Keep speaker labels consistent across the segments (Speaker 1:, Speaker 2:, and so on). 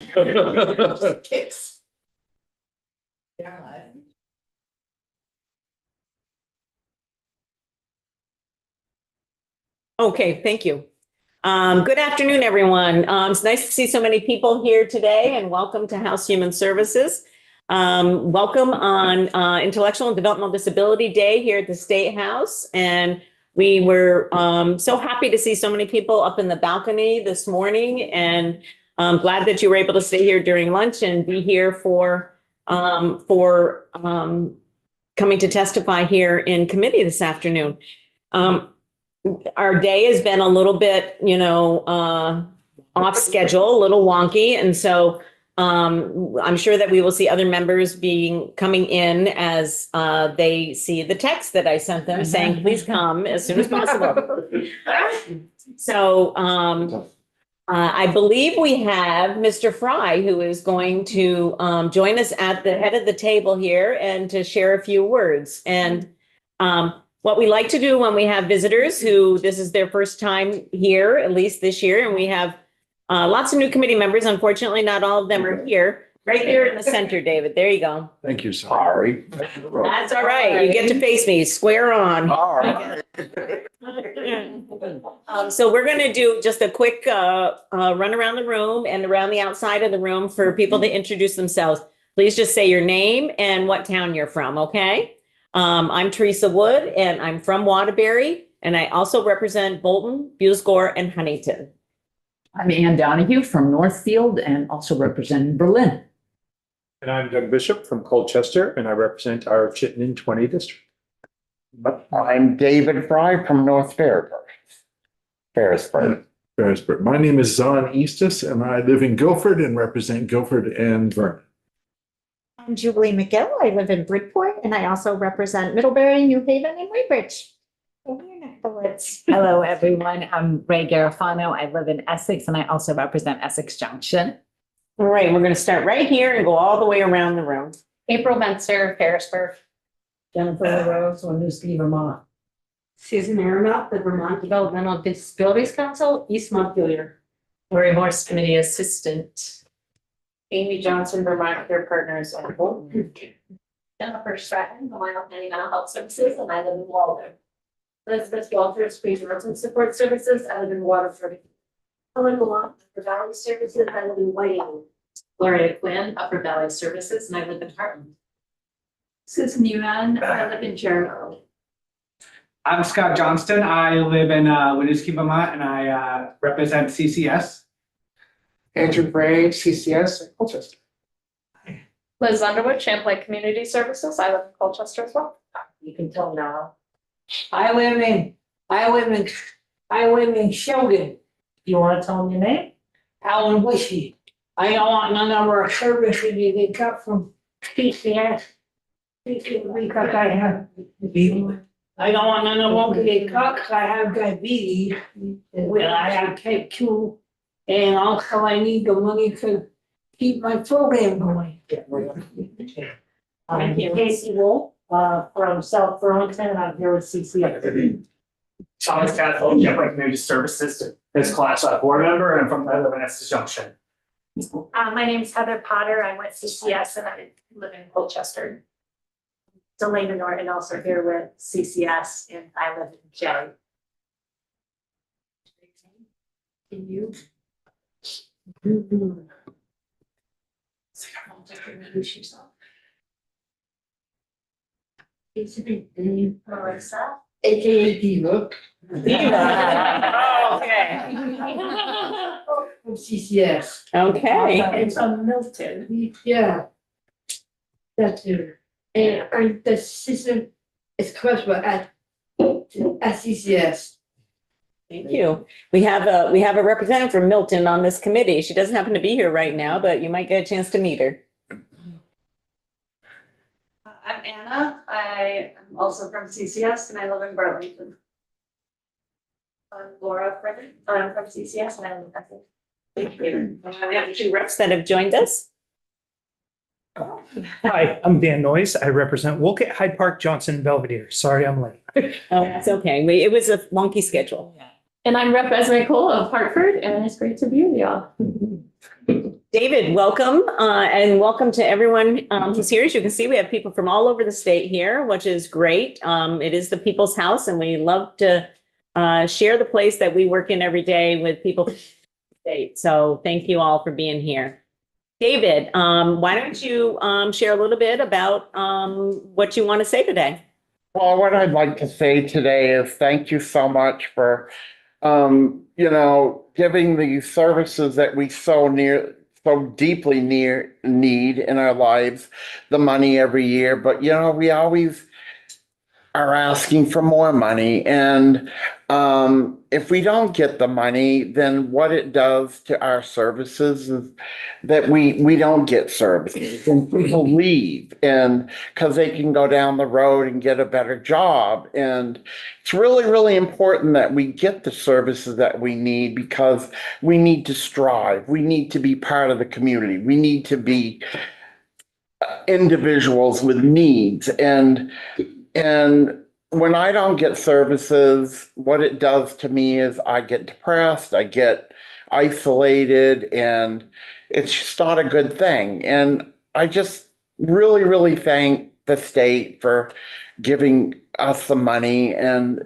Speaker 1: Kicks.
Speaker 2: Okay, thank you. Good afternoon, everyone. It's nice to see so many people here today and welcome to House Human Services. Welcome on Intellectual and Developmental Disability Day here at the State House. And we were so happy to see so many people up in the balcony this morning, and I'm glad that you were able to stay here during lunch and be here for coming to testify here in committee this afternoon. Our day has been a little bit, off schedule, a little wonky. And so I'm sure that we will see other members coming in as they see the text that I sent them saying, please come as soon as possible. So I believe we have Mr. Fry, who is going to join us at the head of the table here and to share a few words. And what we like to do when we have visitors who this is their first time here, at least this year, and we have lots of new committee members. Unfortunately, not all of them are here. Right here in the center, David. There you go.
Speaker 1: Thank you, sorry.
Speaker 2: That's all right. You get to face me square on.
Speaker 1: All right.
Speaker 2: So we're going to do just a quick run around the room and around the outside of the room for people to introduce themselves. Please just say your name and what town you're from, okay? I'm Teresa Wood, and I'm from Waterbury, and I also represent Bolton, Bucegore, and Huntington.
Speaker 3: I'm Ann Donahue from Northfield and also represent Berlin.
Speaker 4: And I'm Doug Bishop from Colchester, and I represent our Chittenden 20 district.
Speaker 1: I'm David Fry from North Ferrisburgh.
Speaker 5: Ferrisburgh. My name is Zon Eastus, and I live in Guilford and represent Guilford and Vernon.
Speaker 6: I'm Jubilee McGill. I live in Bridport, and I also represent Middlebury, New Haven, and Weybridge.
Speaker 7: Hello, everyone. I'm Ray Garofano. I live in Essex, and I also represent Essex Junction.
Speaker 2: All right, we're going to start right here and go all the way around the room.
Speaker 8: April Menser, Ferrisburgh.
Speaker 3: Jennifer LaRose, Winooski, Vermont.
Speaker 8: Susan Aramont, the Vermont Developmental Disabilities Council, East Montpelier. Lori Morse, Committee Assistant. Amy Johnson, Vermont Care Partners, and Bolton. Jennifer Stratton, Ohio County Mental Health Services, and I live in Walden. Elizabeth Walters, Pre-Emergency Support Services, I live in Waterford. Helen Malone, Upper Valley Services, I live in Whiting. Gloria Quinn, Upper Valley Services, and I live in Heartland. Susan Yuan, I live in Jericho.
Speaker 9: I'm Scott Johnston. I live in Winooski, Vermont, and I represent CCS.
Speaker 4: Andrew Bray, CCS, Colchester.
Speaker 8: Liz Underwood, Champlain Community Services, I live in Colchester as well.
Speaker 3: You can tell now.
Speaker 10: I live in Sheldon.
Speaker 3: You want to tell them your name?
Speaker 10: Alan Whiskey. I don't want none of our services they got from CCS. Because I have, I don't want none of them they cut because I have diabetes. Well, I have type 2. And also I need the money to keep my program going.
Speaker 3: I'm Casey Wolf, from South Burlington, and I'm here with CCS.
Speaker 9: Thomas Castle, Champlain Community Services, this class board member, and from I live in Essex Junction.
Speaker 8: My name is Heather Potter. I'm with CCS and I live in Colchester. Delaney Norton, also here with CCS, and I live in Jay. Can you? Marissa.
Speaker 10: AKA Diva.
Speaker 2: Oh, okay.
Speaker 10: From CCS.
Speaker 2: Okay.
Speaker 8: And from Milton.
Speaker 10: Yeah. That's it. And I'm the assistant is Christopher at CCS.
Speaker 2: Thank you. We have a representative from Milton on this committee. She doesn't happen to be here right now, but you might get a chance to meet her.
Speaker 8: I'm Anna. I am also from CCS and I live in Burlington. I'm Laura Frederick. I'm from CCS and I live in Essex.
Speaker 2: Thank you. We have 2 reps that have joined us.
Speaker 11: Hi, I'm Dan Noyes. I represent Wolcott, Hyde Park, Johnson, Belvedere. Sorry I'm late.
Speaker 2: Oh, that's okay. It was a wonky schedule.
Speaker 8: And I'm Rep. Esme Cole of Hartford, and it's great to be with y'all.
Speaker 2: David, welcome, and welcome to everyone who's here. As you can see, we have people from all over the state here, which is great. It is the People's House, and we love to share the place that we work in every day with people from the state. So thank you all for being here. David, why don't you share a little bit about what you want to say today?
Speaker 1: Well, what I'd like to say today is thank you so much for, giving the services that we so deeply need in our lives, the money every year. But, we always are asking for more money. And if we don't get the money, then what it does to our services is that we don't get services and people leave, and because they can go down the road and get a better job. And it's really, really important that we get the services that we need, because we need to strive. We need to be part of the community. We need to be individuals with needs. And when I don't get services, what it does to me is I get depressed, I get isolated, and it's just not a good thing. And I just really, really thank the state for giving us the money. And,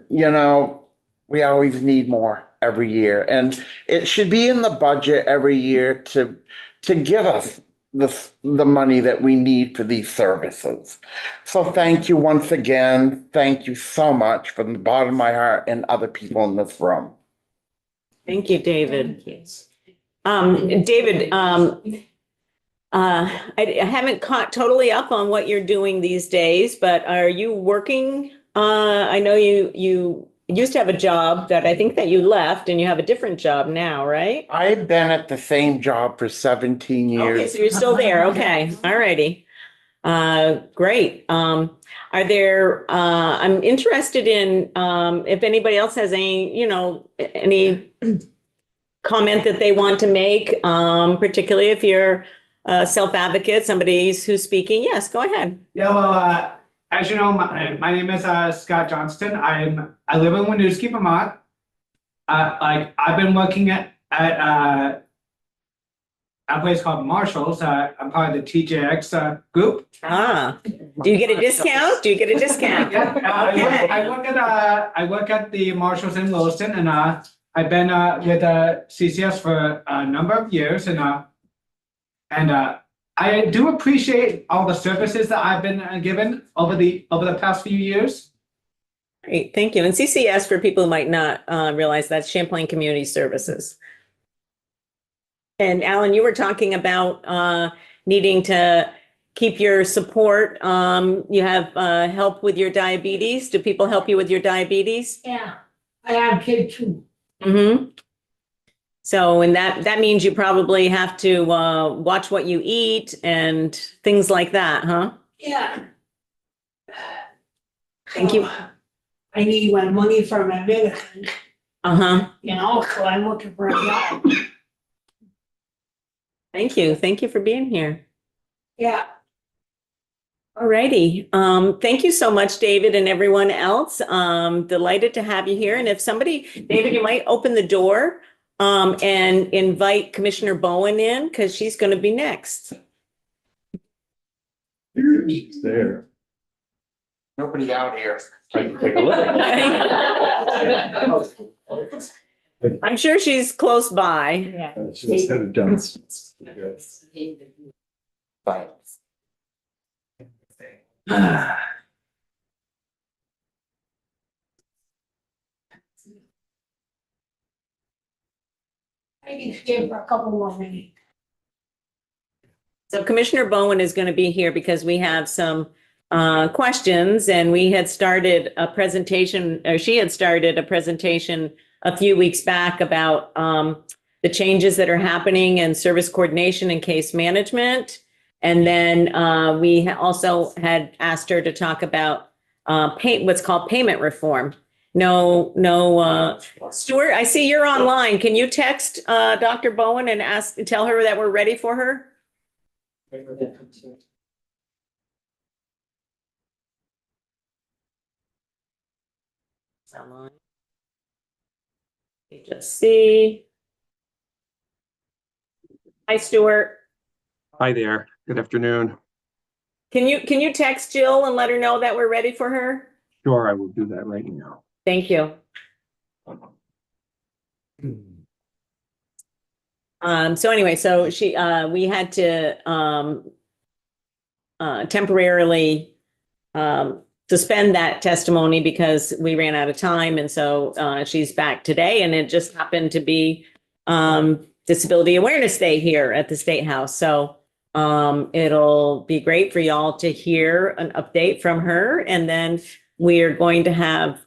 Speaker 1: we always need more every year. And it should be in the budget every year to give us the money that we need for these services. So thank you once again. Thank you so much from the bottom of my heart and other people in this room.
Speaker 2: Thank you, David. David, I haven't caught totally up on what you're doing these days, but are you working? I know you used to have a job that I think that you left, and you have a different job now, right?
Speaker 1: I've been at the same job for 17 years.
Speaker 2: Okay, so you're still there. Okay, all righty. Great. Are there, I'm interested in, if anybody else has any, any comment that they want to make, particularly if you're a self-advocate, somebody who's speaking. Yes, go ahead.
Speaker 9: Yeah, well, as you know, my name is Scott Johnston. I live in Winooski, Vermont. I've been working at a place called Marshalls. I'm part of the TJX group.
Speaker 2: Ah, do you get a discount? Do you get a discount?
Speaker 9: Yeah,
Speaker 2: Okay.
Speaker 9: I work at the Marshalls in Lewiston, and I've been with CCS for a number of years, and I do appreciate all the services that I've been given over the past few years.
Speaker 2: Great, thank you. And CCS, for people who might not realize, that's Champlain Community Services. And Alan, you were talking about needing to keep your support. You have help with your diabetes. Do people help you with your diabetes?
Speaker 10: Yeah, I have kids too.
Speaker 2: Mm-hmm. So, and that means you probably have to watch what you eat and things like that, huh?
Speaker 10: Yeah.
Speaker 2: Thank you.
Speaker 10: I need my money for my medicine,
Speaker 2: Uh-huh.
Speaker 10: so I'm looking for a job.
Speaker 2: Thank you. Thank you for being here.
Speaker 10: Yeah.
Speaker 2: All righty. Thank you so much, David, and everyone else. Delighted to have you here. And if somebody, David, you might open the door and invite Commissioner Bowen in, because she's going to be next.
Speaker 5: There.
Speaker 1: Nobody out here.
Speaker 2: I'm sure she's close by.
Speaker 7: Yeah.
Speaker 5: She just had it done.
Speaker 10: I can stay for a couple more minutes.
Speaker 2: So Commissioner Bowen is going to be here because we have some questions, and we had started a presentation, or she had started a presentation a few weeks back about the changes that are happening in service coordination and case management. And then we also had asked her to talk about what's called payment reform. No, Stuart, I see you're online. Can you text Dr. Bowen and tell her that we're ready for her? Just see. Hi, Stuart.
Speaker 12: Hi there. Good afternoon.
Speaker 2: Can you text Jill and let her know that we're ready for her?
Speaker 12: Sure, I will do that right now.
Speaker 2: Thank you. So anyway, so we had to, temporarily, suspend that testimony because we ran out of time. And so, she's back today, and it just happened to be, Disability Awareness Day here at the State House. So, it'll be great for y'all to hear an update from her. And then we are going to have,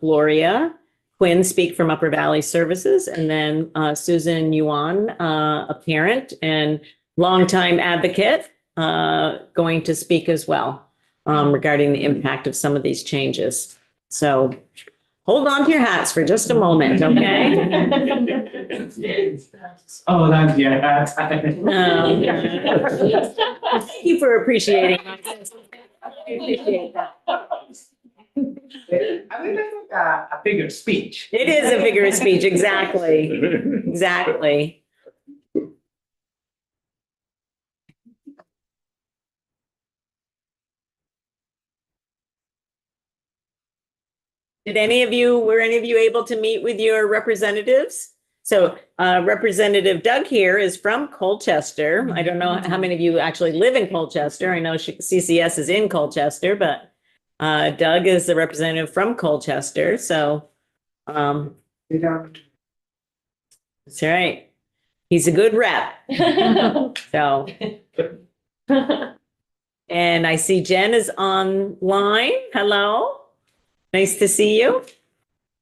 Speaker 2: Gloria Quinn speak from Upper Valley Services, and then Susan Yuan, a parent and longtime advocate, going to speak as well regarding the impact of some of these changes. So hold on to your hats for just a moment, okay?
Speaker 9: Oh, that's, yeah.
Speaker 2: Thank you for appreciating. I appreciate that.
Speaker 9: I think that's like a bigger speech.
Speaker 2: It is a vigorous speech, exactly, exactly. Were any of you able to meet with your representatives? So Representative Doug here is from Colchester. I don't know how many of you actually live in Colchester. I know CCS is in Colchester, but Doug is the representative from Colchester. So that's right. He's a good rep. So. And I see Jen is online. Hello. Nice to see you.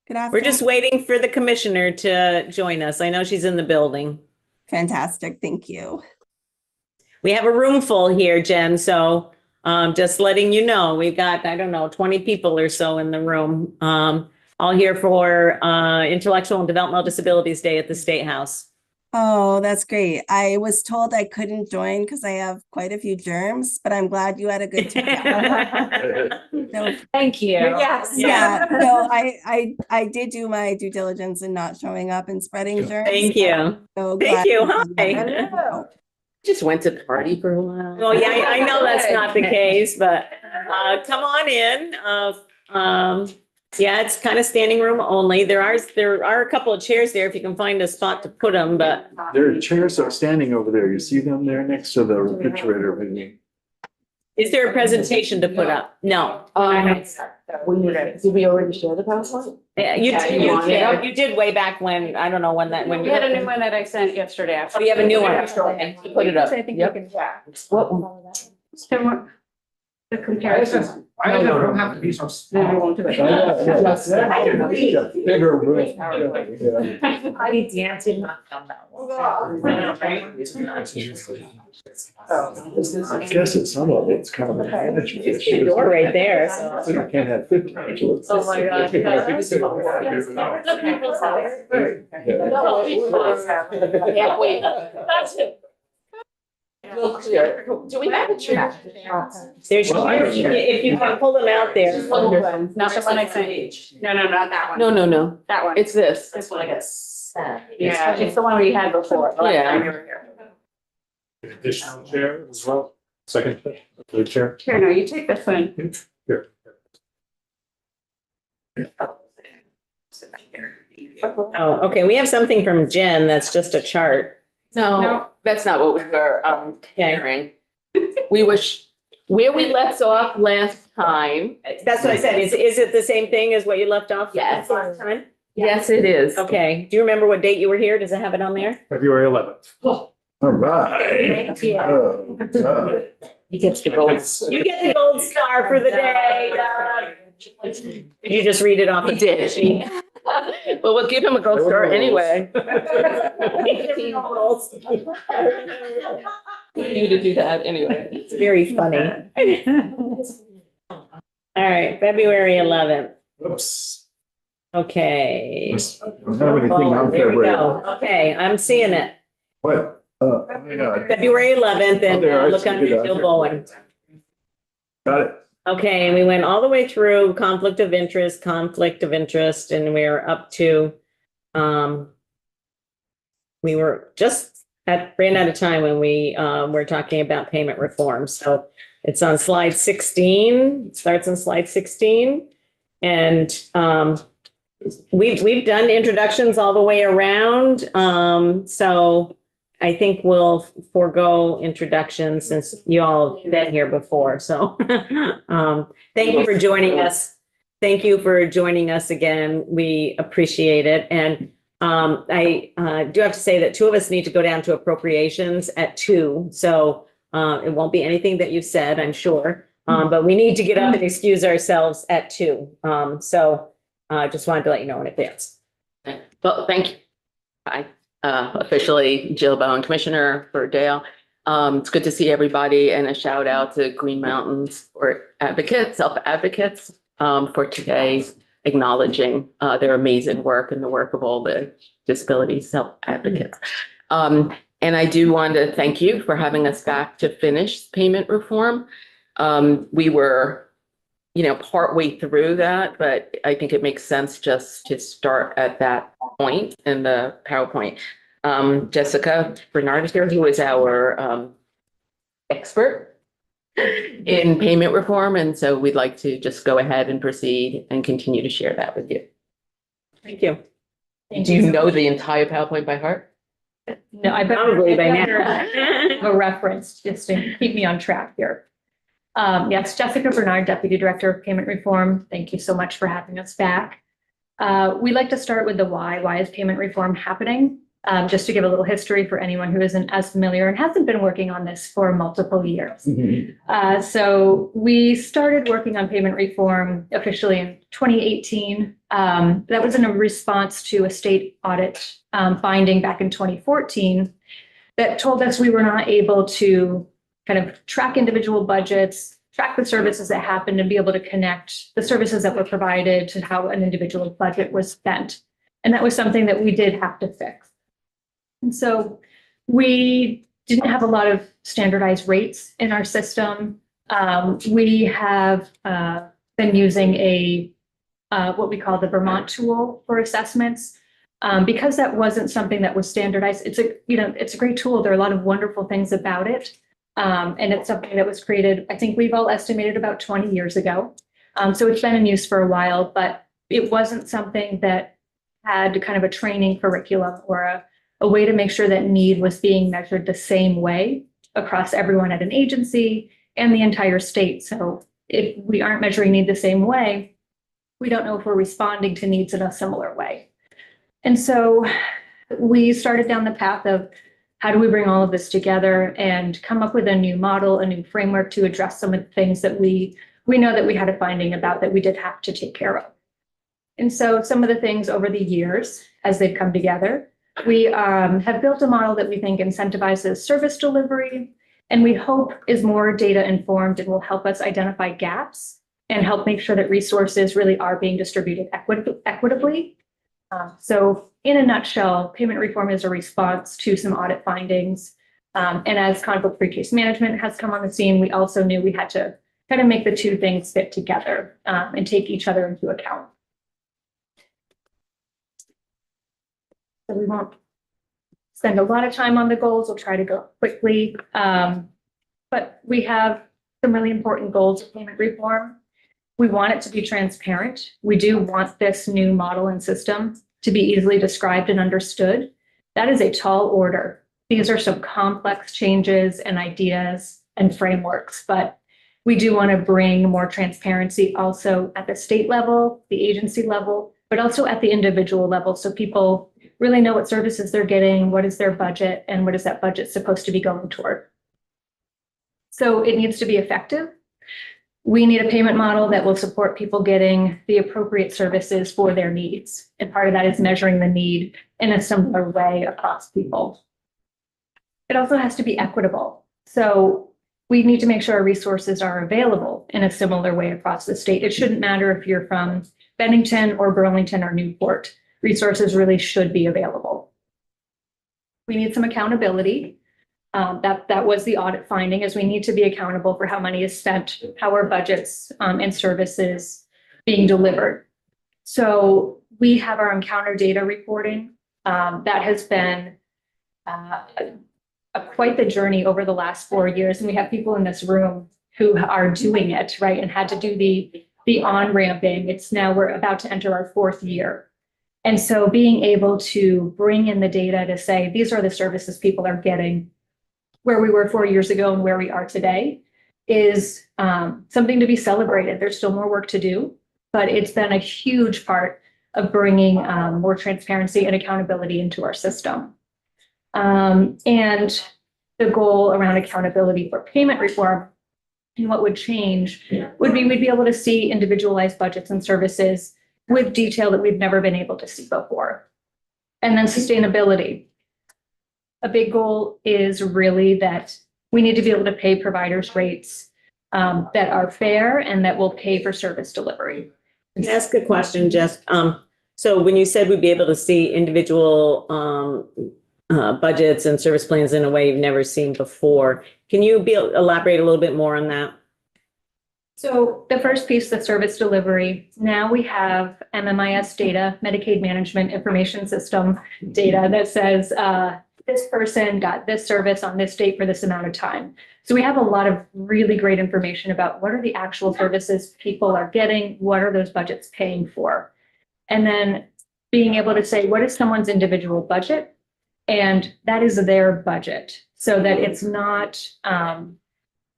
Speaker 13: Good afternoon.
Speaker 2: We're just waiting for the commissioner to join us. I know she's in the building.
Speaker 13: Fantastic. Thank you.
Speaker 2: We have a room full here, Jen. So just letting you know, we've got, I don't know, 20 people or so in the room. All here for Intellectual and Developmental Disabilities Day at the State House.
Speaker 13: Oh, that's great. I was told I couldn't join because I have quite a few germs, but I'm glad you had a good time. So,
Speaker 7: Thank you.
Speaker 2: Yes.
Speaker 13: yeah, so I did do my due diligence in not showing up and spreading germs.
Speaker 2: Thank you.
Speaker 13: So
Speaker 2: Thank
Speaker 13: glad
Speaker 2: you.
Speaker 13: to be here.
Speaker 2: Hi.
Speaker 8: Just went to the party for a while.
Speaker 2: Well, yeah, I know that's not the case, but come on in. Yeah, it's kind of standing room only. There are a couple of chairs there if you can find a spot to put them, but
Speaker 5: There are chairs that are standing over there. You see them there next to the refrigerator. Maybe.
Speaker 2: is there a presentation to put up? No.
Speaker 8: Did we already share the PowerPoint?
Speaker 2: Yeah, you did way back when, I don't know when that, when.
Speaker 8: We had a new one that I sent yesterday.
Speaker 2: Oh, you have a new one.
Speaker 8: Put it up. Yep. What one? The comparison.
Speaker 9: Why does everyone have to be so small?
Speaker 8: No, we won't do it.
Speaker 5: Bigger room.
Speaker 7: I dancing.
Speaker 5: I guess it's some of it's kind of a management
Speaker 2: It's the
Speaker 5: issue.
Speaker 2: door right there, so.
Speaker 5: So you can't have 50 people.
Speaker 8: Oh my God. Yeah, wait. That's it. Real clear. Do we have a chair?
Speaker 2: There's,
Speaker 5: Well, I don't know.
Speaker 2: if you can pull them out there.
Speaker 8: Not the one I sent. No, not that one. No. That one. It's this. This one I guess. Yeah, it's the one we had before. Yeah.
Speaker 4: Additional chair as well. Second, third chair.
Speaker 8: Here, no, you take this one.
Speaker 4: Here.
Speaker 2: Oh, okay, we have something from Jen that's just a chart.
Speaker 8: No, that's not what we were hearing. We wish, where we left off last time.
Speaker 2: That's what I said. Is it the same thing as what you left off?
Speaker 8: Yes.
Speaker 2: Last time?
Speaker 8: Yes, it is.
Speaker 2: Okay, do you remember what date you were here? Does it have it on there?
Speaker 4: February 11th.
Speaker 5: All right. Oh, God.
Speaker 8: He gets the gold.
Speaker 2: You get the gold star for the day. Did you just read it off?
Speaker 8: He did. Well, we'll give him a gold star anyway. You to do that anyway.
Speaker 2: It's very funny. All right, February 11th.
Speaker 5: Oops.
Speaker 2: Okay.
Speaker 5: I don't have anything
Speaker 2: Oh,
Speaker 5: on
Speaker 2: there we
Speaker 5: February.
Speaker 2: go. Okay, I'm seeing it.
Speaker 5: What? Oh my God.
Speaker 2: February 11th, and
Speaker 5: Oh, there, I
Speaker 2: look
Speaker 5: see
Speaker 2: under
Speaker 5: it.
Speaker 2: Jill Bowen.
Speaker 5: Got it.
Speaker 2: Okay, and we went all the way through conflict of interest, and we're up to we were just ran out of time when we were talking about payment reform. So it's on slide 16, it starts on slide 16. And we've done introductions all the way around. So I think we'll forego introductions since you all have been here before. So thank you for joining us. Thank you for joining us again. We appreciate it. And I do have to say that two of us need to go down to appropriations at 2. So it won't be anything that you said, I'm sure. But we need to get up and excuse ourselves at 2. So I just wanted to let you know in advance.
Speaker 14: Well, thank you. I officially Jill Bowen, Commissioner for Dale. It's good to see everybody, and a shout out to Green Mountain Sport Advocates, self-advocates, for today, acknowledging their amazing work and the work of all the disability self-advocates. And I do want to thank you for having us back to finish payment reform. We were, partway through that, but I think it makes sense just to start at that point in the PowerPoint. Jessica Bernard is here, who is our expert in payment reform. And so we'd like to just go ahead and proceed and continue to share that with you.
Speaker 2: Thank you.
Speaker 14: Do you know the entire PowerPoint by heart?
Speaker 8: No, I bet
Speaker 2: Probably by now.
Speaker 8: a reference just to keep me on track here. Yes, Jessica Bernard, Deputy Director of Payment Reform. Thank you so much for having us back. We'd like to start with the why. Why is payment reform happening? Just to give a little history for anyone who isn't as familiar and hasn't been working on this for multiple years. So we started working on payment reform officially in 2018. That was in a response to a state audit finding back in 2014 that told us we were not able to kind of track individual budgets, track the services that happened, and be able to connect the services that were provided to how an individual budget was spent. And that was something that we did have to fix. And so we didn't have a lot of standardized rates in our system. We have been using what we call the Vermont tool for assessments. Because that wasn't something that was standardized, it's a great tool. There are a lot of wonderful things about it. And it's something that was created, I think we've all estimated about 20 years ago. So it's been in use for a while, but it wasn't something that had kind of a training curriculum or a way to make sure that need was being measured the same way across everyone at an agency and the entire state. So if we aren't measuring need the same way, we don't know if we're responding to needs in a similar way. And so we started down the path of how do we bring all of this together and come up with a new model, a new framework to address some of the things that we know that we had a finding about that we did have to take care of. And so some of the things over the years, as they've come together, we have built a model that we think incentivizes service delivery, and we hope is more data informed and will help us identify gaps and help make sure that resources really are being distributed equitably. So in a nutshell, payment reform is a response to some audit findings. And as conflict-free case management has come on the scene, we also knew we had to kind of make the two things fit together and take each other into account. So we won't spend a lot of time on the goals. We'll try to go quickly. But we have some really important goals of payment reform. We want it to be transparent. We do want this new model and system to be easily described and understood. That is a tall order. These are some complex changes and ideas and frameworks, but we do want to bring more transparency also at the state level, the agency level, but also at the individual level, so people really know what services they're getting, what is their budget, and what is that budget supposed to be going toward. So it needs to be effective. We need a payment model that will support people getting the appropriate services for their needs. And part of that is measuring the need in a similar way across people. It also has to be equitable. So we need to make sure our resources are available in a similar way across the state. It shouldn't matter if you're from Bennington or Burlington or Newport. Resources really should be available. We need some accountability. That was the audit finding, is we need to be accountable for how money is spent, how our budgets and services being delivered.
Speaker 15: So we have our encounter data reporting. That has been quite the journey over the last 4 years. And we have people in this room who are doing it, right? And had to do the on-ramping. It's now we're about to enter our 4th year. And so being able to bring in the data to say, these are the services people are getting where we were 4 years ago and where we are today is something to be celebrated. There's still more work to do, but it's been a huge part of bringing more transparency and accountability into our system. And the goal around accountability for payment reform and what would change would be we'd be able to see individualized budgets and services with detail that we've never been able to see before. And then sustainability. A big goal is really that we need to be able to pay providers rates that are fair and that will pay for service delivery.
Speaker 2: Can I ask a question, Jess? So when you said we'd be able to see individual budgets and service plans in a way you've never seen before, can you elaborate a little bit more on that?
Speaker 15: So the first piece, the service delivery, now we have MMIS data, Medicaid Management Information System data that says this person got this service on this date for this amount of time. So we have a lot of really great information about what are the actual services people are getting, what are those budgets paying for? And then being able to say, what is someone's individual budget? And that is their budget so that it's not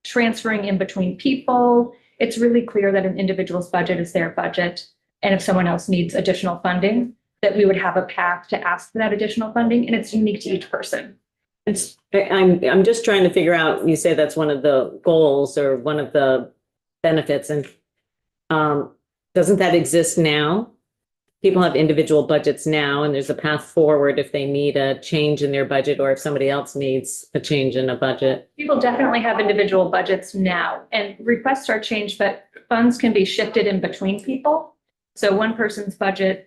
Speaker 15: transferring in between people. It's really clear that an individual's budget is their budget. And if someone else needs additional funding, that we would have a path to ask for that additional funding, and it's unique to each person.
Speaker 2: I'm just trying to figure out, you say that's one of the goals or one of the benefits, and doesn't that exist now? People have individual budgets now, and there's a path forward if they need a change in their budget or if somebody else needs a change in a budget.
Speaker 15: People definitely have individual budgets now, and requests are changed, but funds can be shifted in between people. So one person's budget,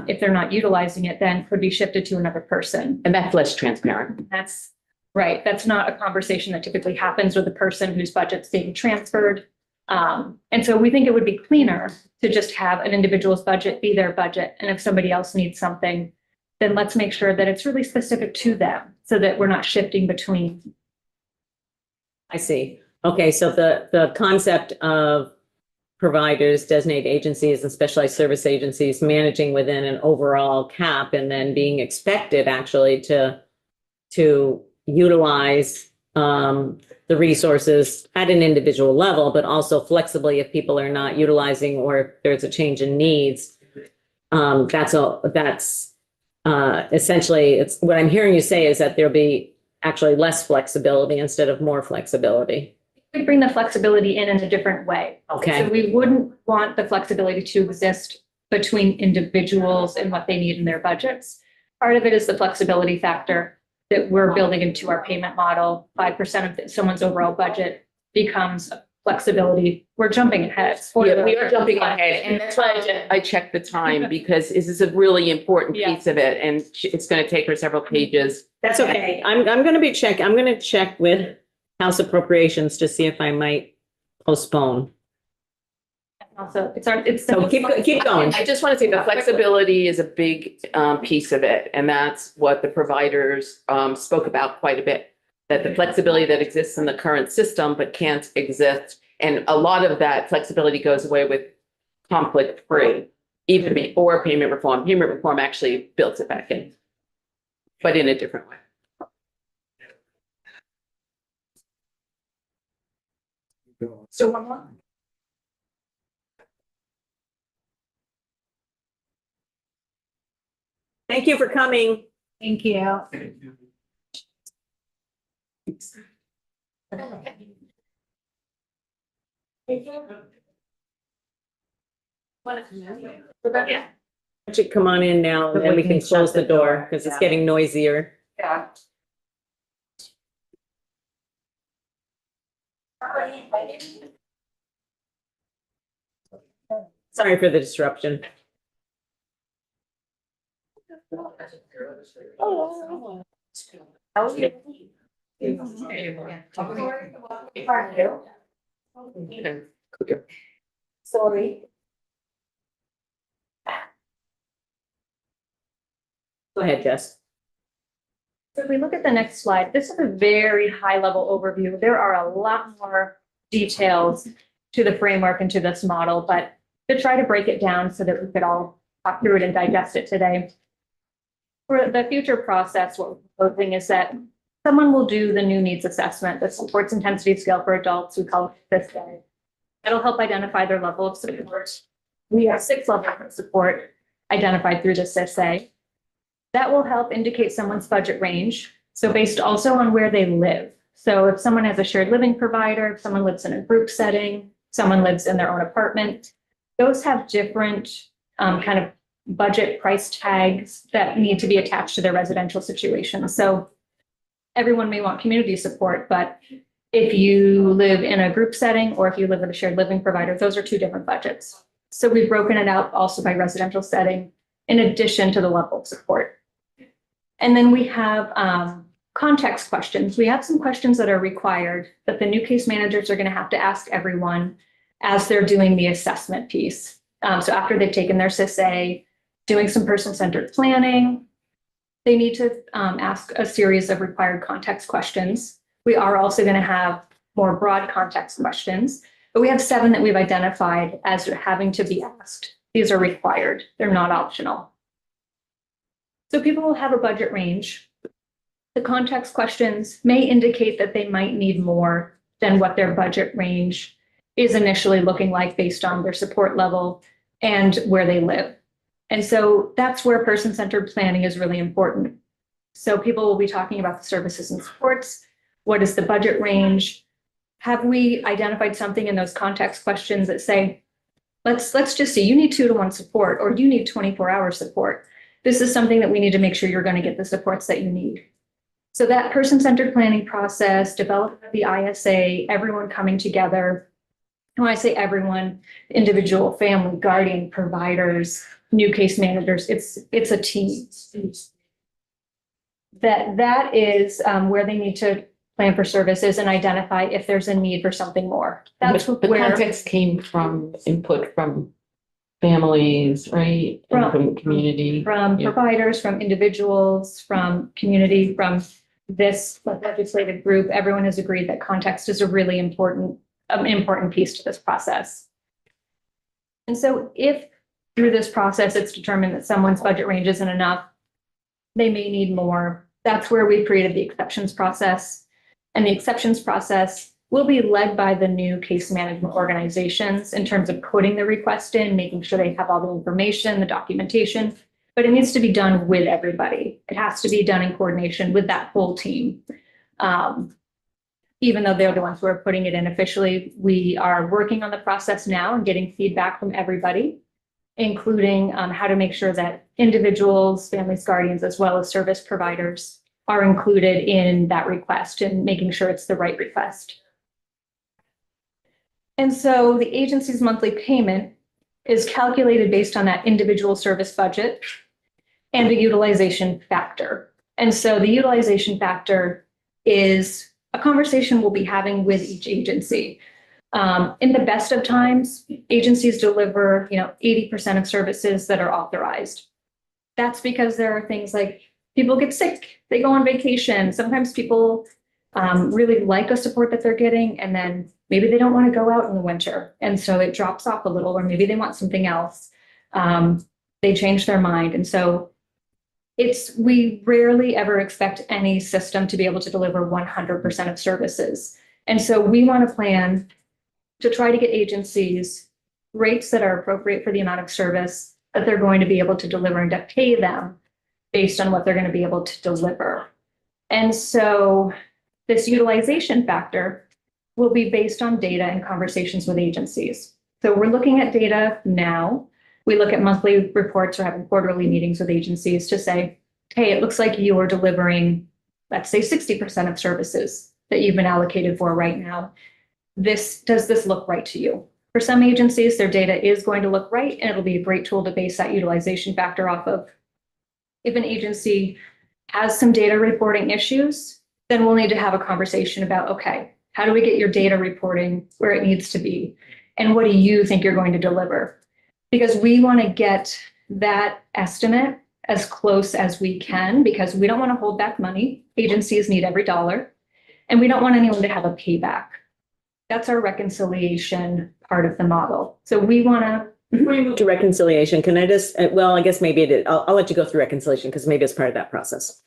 Speaker 15: if they're not utilizing it, then could be shifted to another person.
Speaker 14: And that's less transparent.
Speaker 15: That's right. That's not a conversation that typically happens with the person whose budget's being transferred. And so we think it would be cleaner to just have an individual's budget be their budget. And if somebody else needs something, then let's make sure that it's really specific to them so that we're not shifting between.
Speaker 2: I see. Okay, so the concept of providers, designated agencies, and specialized service agencies managing within an overall cap and then being expected actually to utilize the resources at an individual level, but also flexibly if people are not utilizing or if there's a change in needs. That's essentially, it's what I'm hearing you say is that there'll be actually less flexibility instead of more flexibility.
Speaker 15: We bring the flexibility in a different way.
Speaker 2: Okay.
Speaker 15: So we wouldn't want the flexibility to exist between individuals and what they need in their budgets. Part of it is the flexibility factor that we're building into our payment model. 5% of someone's overall budget becomes flexibility. We're jumping ahead.
Speaker 14: Yeah, we are jumping ahead, and that's why I checked the time because this is a really important piece of it, and it's going to take her several pages.
Speaker 2: That's okay. I'm going to check with House Appropriations to see if I might postpone.
Speaker 15: Also,
Speaker 2: So keep going.
Speaker 14: I just want to say the flexibility is a big piece of it, and that's what the providers spoke about quite a bit. That the flexibility that exists in the current system but can't exist, and a lot of that flexibility goes away with conflict-free, even before payment reform. Payment reform actually builds it back in, but in a different way.
Speaker 15: So one more.
Speaker 2: Thank you for coming.
Speaker 7: Thank you.
Speaker 2: Yeah. Should come on in now and then we can close the door because it's getting noisier.
Speaker 15: Yeah.
Speaker 2: Sorry for the disruption.
Speaker 3: Sorry.
Speaker 2: Go ahead, Jess.
Speaker 15: So if we look at the next slide, this is a very high level overview. There are a lot more details to the framework and to this model, but to try to break it down so that we could all talk through it and digest it today. For the future process, what we're proposing is that someone will do the new needs assessment, the supports intensity scale for adults, we call it this day. It'll help identify their level of support. We have 6 levels of support identified through the CIS-A. That will help indicate someone's budget range. So based also on where they live. So if someone has a shared living provider, if someone lives in a group setting, someone lives in their own apartment, those have different kind of budget price tags that need to be attached to their residential situation. So everyone may want community support, but if you live in a group setting or if you live with a shared living provider, those are 2 different budgets. So we've broken it out also by residential setting in addition to the level of support. And then we have context questions. We have some questions that are required that the new case managers are going to have to ask everyone as they're doing the assessment piece. So after they've taken their CIS-A, doing some person-centered planning, they need to ask a series of required context questions. We are also going to have more broad context questions, but we have 7 that we've identified as having to be asked. These are required. They're not optional. So people will have a budget range. The context questions may indicate that they might need more than what their budget range is initially looking like based on their support level and where they live. And so that's where person-centered planning is really important. So people will be talking about the services and supports. What is the budget range? Have we identified something in those context questions that say, let's just see, you need 2-to-1 support or you need 24-hour support. This is something that we need to make sure you're going to get the supports that you need. So that person-centered planning process, development of the ISA, everyone coming together. And when I say everyone, individual, family, guardian, providers, new case managers, it's a team. That is where they need to plan for services and identify if there's a need for something more. That's
Speaker 14: The
Speaker 15: where
Speaker 14: context came from input from families, right? And from community.
Speaker 15: from
Speaker 14: Yeah.
Speaker 15: providers, from individuals, from community, from this legislative group, everyone has agreed that context is a really important piece to this process. And so if through this process, it's determined that someone's budget range isn't enough, they may need more. That's where we created the exceptions process. And the exceptions process will be led by the new case management organizations in terms of putting the request in, making sure they have all the information, the documentation, but it needs to be done with everybody. It has to be done in coordination with that whole team. Even though they're the ones who are putting it in officially, we are working on the process now and getting feedback from everybody, including how to make sure that individuals, families, guardians, as well as service providers are included in that request and making sure it's the right request. And so the agency's monthly payment is calculated based on that individual service budget and a utilization factor. And so the utilization factor is a conversation we'll be having with each agency. In the best of times, agencies deliver, 80% of services that are authorized. That's because there are things like people get sick, they go on vacation. Sometimes people really like the support that they're getting, and then maybe they don't want to go out in the winter. And so it drops off a little, or maybe they want something else. They change their mind. And so we rarely ever expect any system to be able to deliver 100% of services. And so we want to plan to try to get agencies rates that are appropriate for the amount of service that they're going to be able to deliver and to pay them based on what they're going to be able to deliver. And so this utilization factor will be based on data and conversations with agencies. So we're looking at data now. We look at monthly reports or having quarterly meetings with agencies to say, hey, it looks like you are delivering, let's say 60% of services that you've been allocated for right now. Does this look right to you? For some agencies, their data is going to look right, and it'll be a great tool to base that utilization factor off of. If an agency has some data reporting issues, then we'll need to have a conversation about, okay, how do we get your data reporting where it needs to be? And what do you think you're going to deliver? Because we want to get that estimate as close as we can because we don't want to hold back money. Agencies need every dollar. And we don't want anyone to have a payback. That's our reconciliation part of the model. So we want to.
Speaker 2: Before you move to reconciliation, can I just, well, I guess maybe I'll let you go through reconciliation because maybe it's part of that process.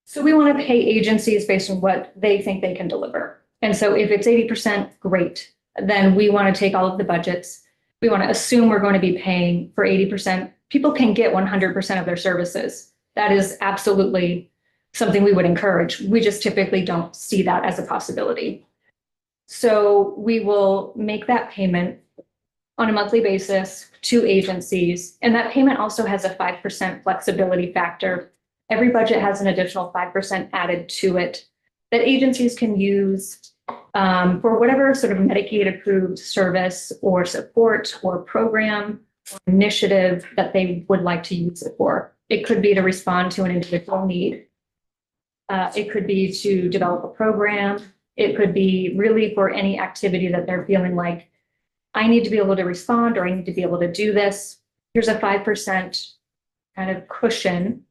Speaker 15: So we want to pay agencies based on what they think they can deliver. And so if it's 80%, great. Then we want to take all of the budgets. We want to assume we're going to be paying for 80%. People can get 100% of their services. That is absolutely something we would encourage. We just typically don't see that as a possibility. So we will make that payment on a monthly basis to agencies. And that payment also has a 5% flexibility factor. Every budget has an additional 5% added to it that agencies can use for whatever sort of Medicaid approved service or support or program or initiative that they would like to use it for. It could be to respond to an individual need. It could be to develop a program. It could be really for any activity that they're feeling like, I need to be able to respond or I need to be able to do this. Here's a 5% kind of cushion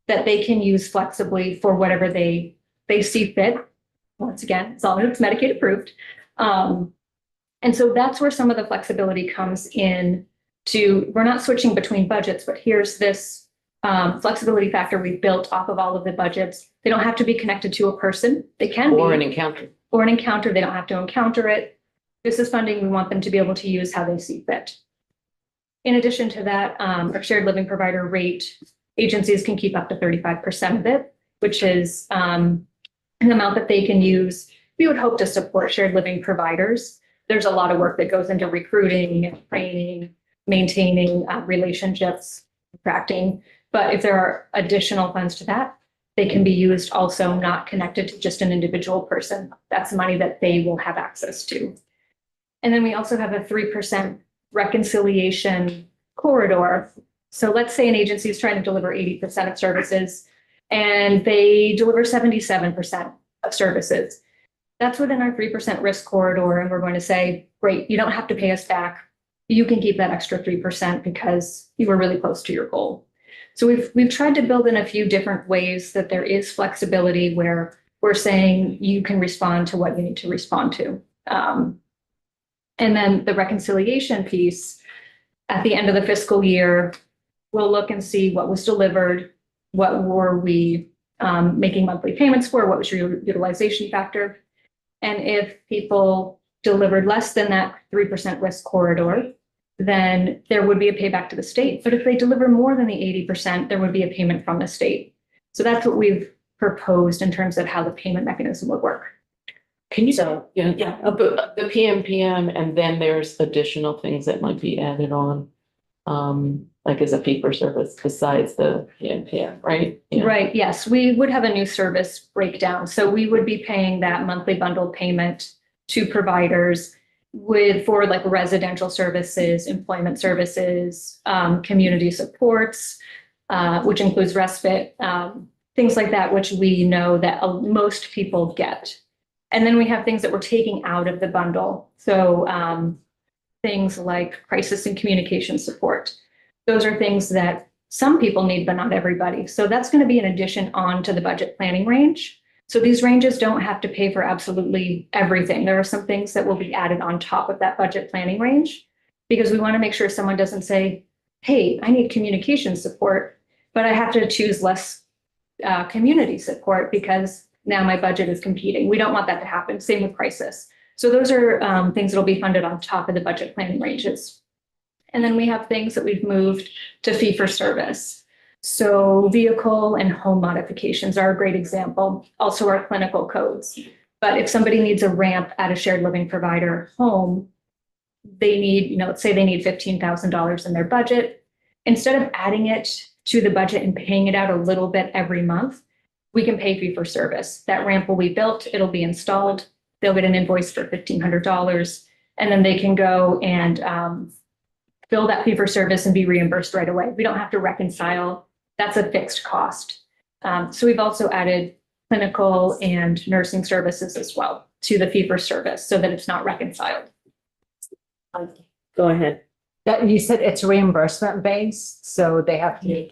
Speaker 15: that they can use flexibly for whatever they see fit. Once again, as long as it's Medicaid approved. And so that's where some of the flexibility comes in to, we're not switching between budgets, but here's this flexibility factor we've built off of all of the budgets. They don't have to be connected to a person. They can be.
Speaker 14: Or an encounter.
Speaker 15: Or an encounter. They don't have to encounter it. This is funding we want them to be able to use how they see fit. In addition to that, our shared living provider rate, agencies can keep up to 35% of it, which is an amount that they can use. We would hope to support shared living providers. There's a lot of work that goes into recruiting, training, maintaining relationships, attracting. But if there are additional funds to that, they can be used also not connected to just an individual person. That's money that they will have access to. And then we also have a 3% reconciliation corridor. So let's say an agency is trying to deliver 80% of services and they deliver 77% of services. That's within our 3% risk corridor. And we're going to say, great, you don't have to pay us back. You can keep that extra 3% because you were really close to your goal. So we've tried to build in a few different ways that there is flexibility where we're saying you can respond to what you need to respond to. And then the reconciliation piece, at the end of the fiscal year, we'll look and see what was delivered, what were we making monthly payments for, what was your utilization factor. And if people delivered less than that 3% risk corridor, then there would be a payback to the state. But if they deliver more than the 80%, there would be a payment from the state. So that's what we've proposed in terms of how the payment mechanism would work.
Speaker 14: Can you, the PMPM, and then there's additional things that might be added on, like as a fee for service besides the PMPM, right? Yeah.
Speaker 15: Right, yes, we would have a new service breakdown. So we would be paying that monthly bundled payment to providers for like residential services, employment services, community supports, which includes respite, things like that, which we know that most people get. And then we have things that we're taking out of the bundle. So things like crisis and communication support. Those are things that some people need, but not everybody. So that's going to be an addition on to the budget planning range. So these ranges don't have to pay for absolutely everything. There are some things that will be added on top of that budget planning range because we want to make sure someone doesn't say, hey, I need communication support, but I have to choose less community support because now my budget is competing. We don't want that to happen. Same with crisis. So those are things that will be funded on top of the budget planning ranges. And then we have things that we've moved to fee for service. So vehicle and home modifications are a great example. Also our clinical codes. But if somebody needs a ramp at a shared living provider home, they need, let's say they need $15,000 in their budget. Instead of adding it to the budget and paying it out a little bit every month, we can pay fee for service. That ramp will be built, it'll be installed, they'll get an invoice for $1,500, and then they can go and fill that fee for service and be reimbursed right away. We don't have to reconcile. That's a fixed cost. So we've also added clinical and nursing services as well to the fee for service so that it's not reconciled.
Speaker 2: Go ahead.
Speaker 7: That you said it's reimbursement based, so they have to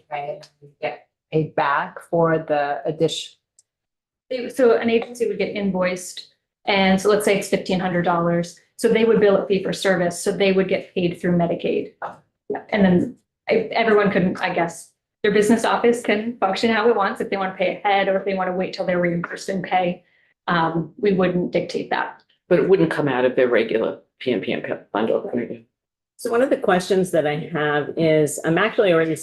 Speaker 7: get paid back for the addition.
Speaker 15: So an agency would get invoiced, and so let's say it's $1,500. So they would bill it fee for service, so they would get paid through Medicaid. And then everyone can, I guess, their business office can function how it wants, if they want to pay ahead or if they want to wait till they're reimbursed and pay. We wouldn't dictate that.
Speaker 14: But it wouldn't come out of their regular PMPM bundle.
Speaker 2: So one of the questions that I have is, I'm actually already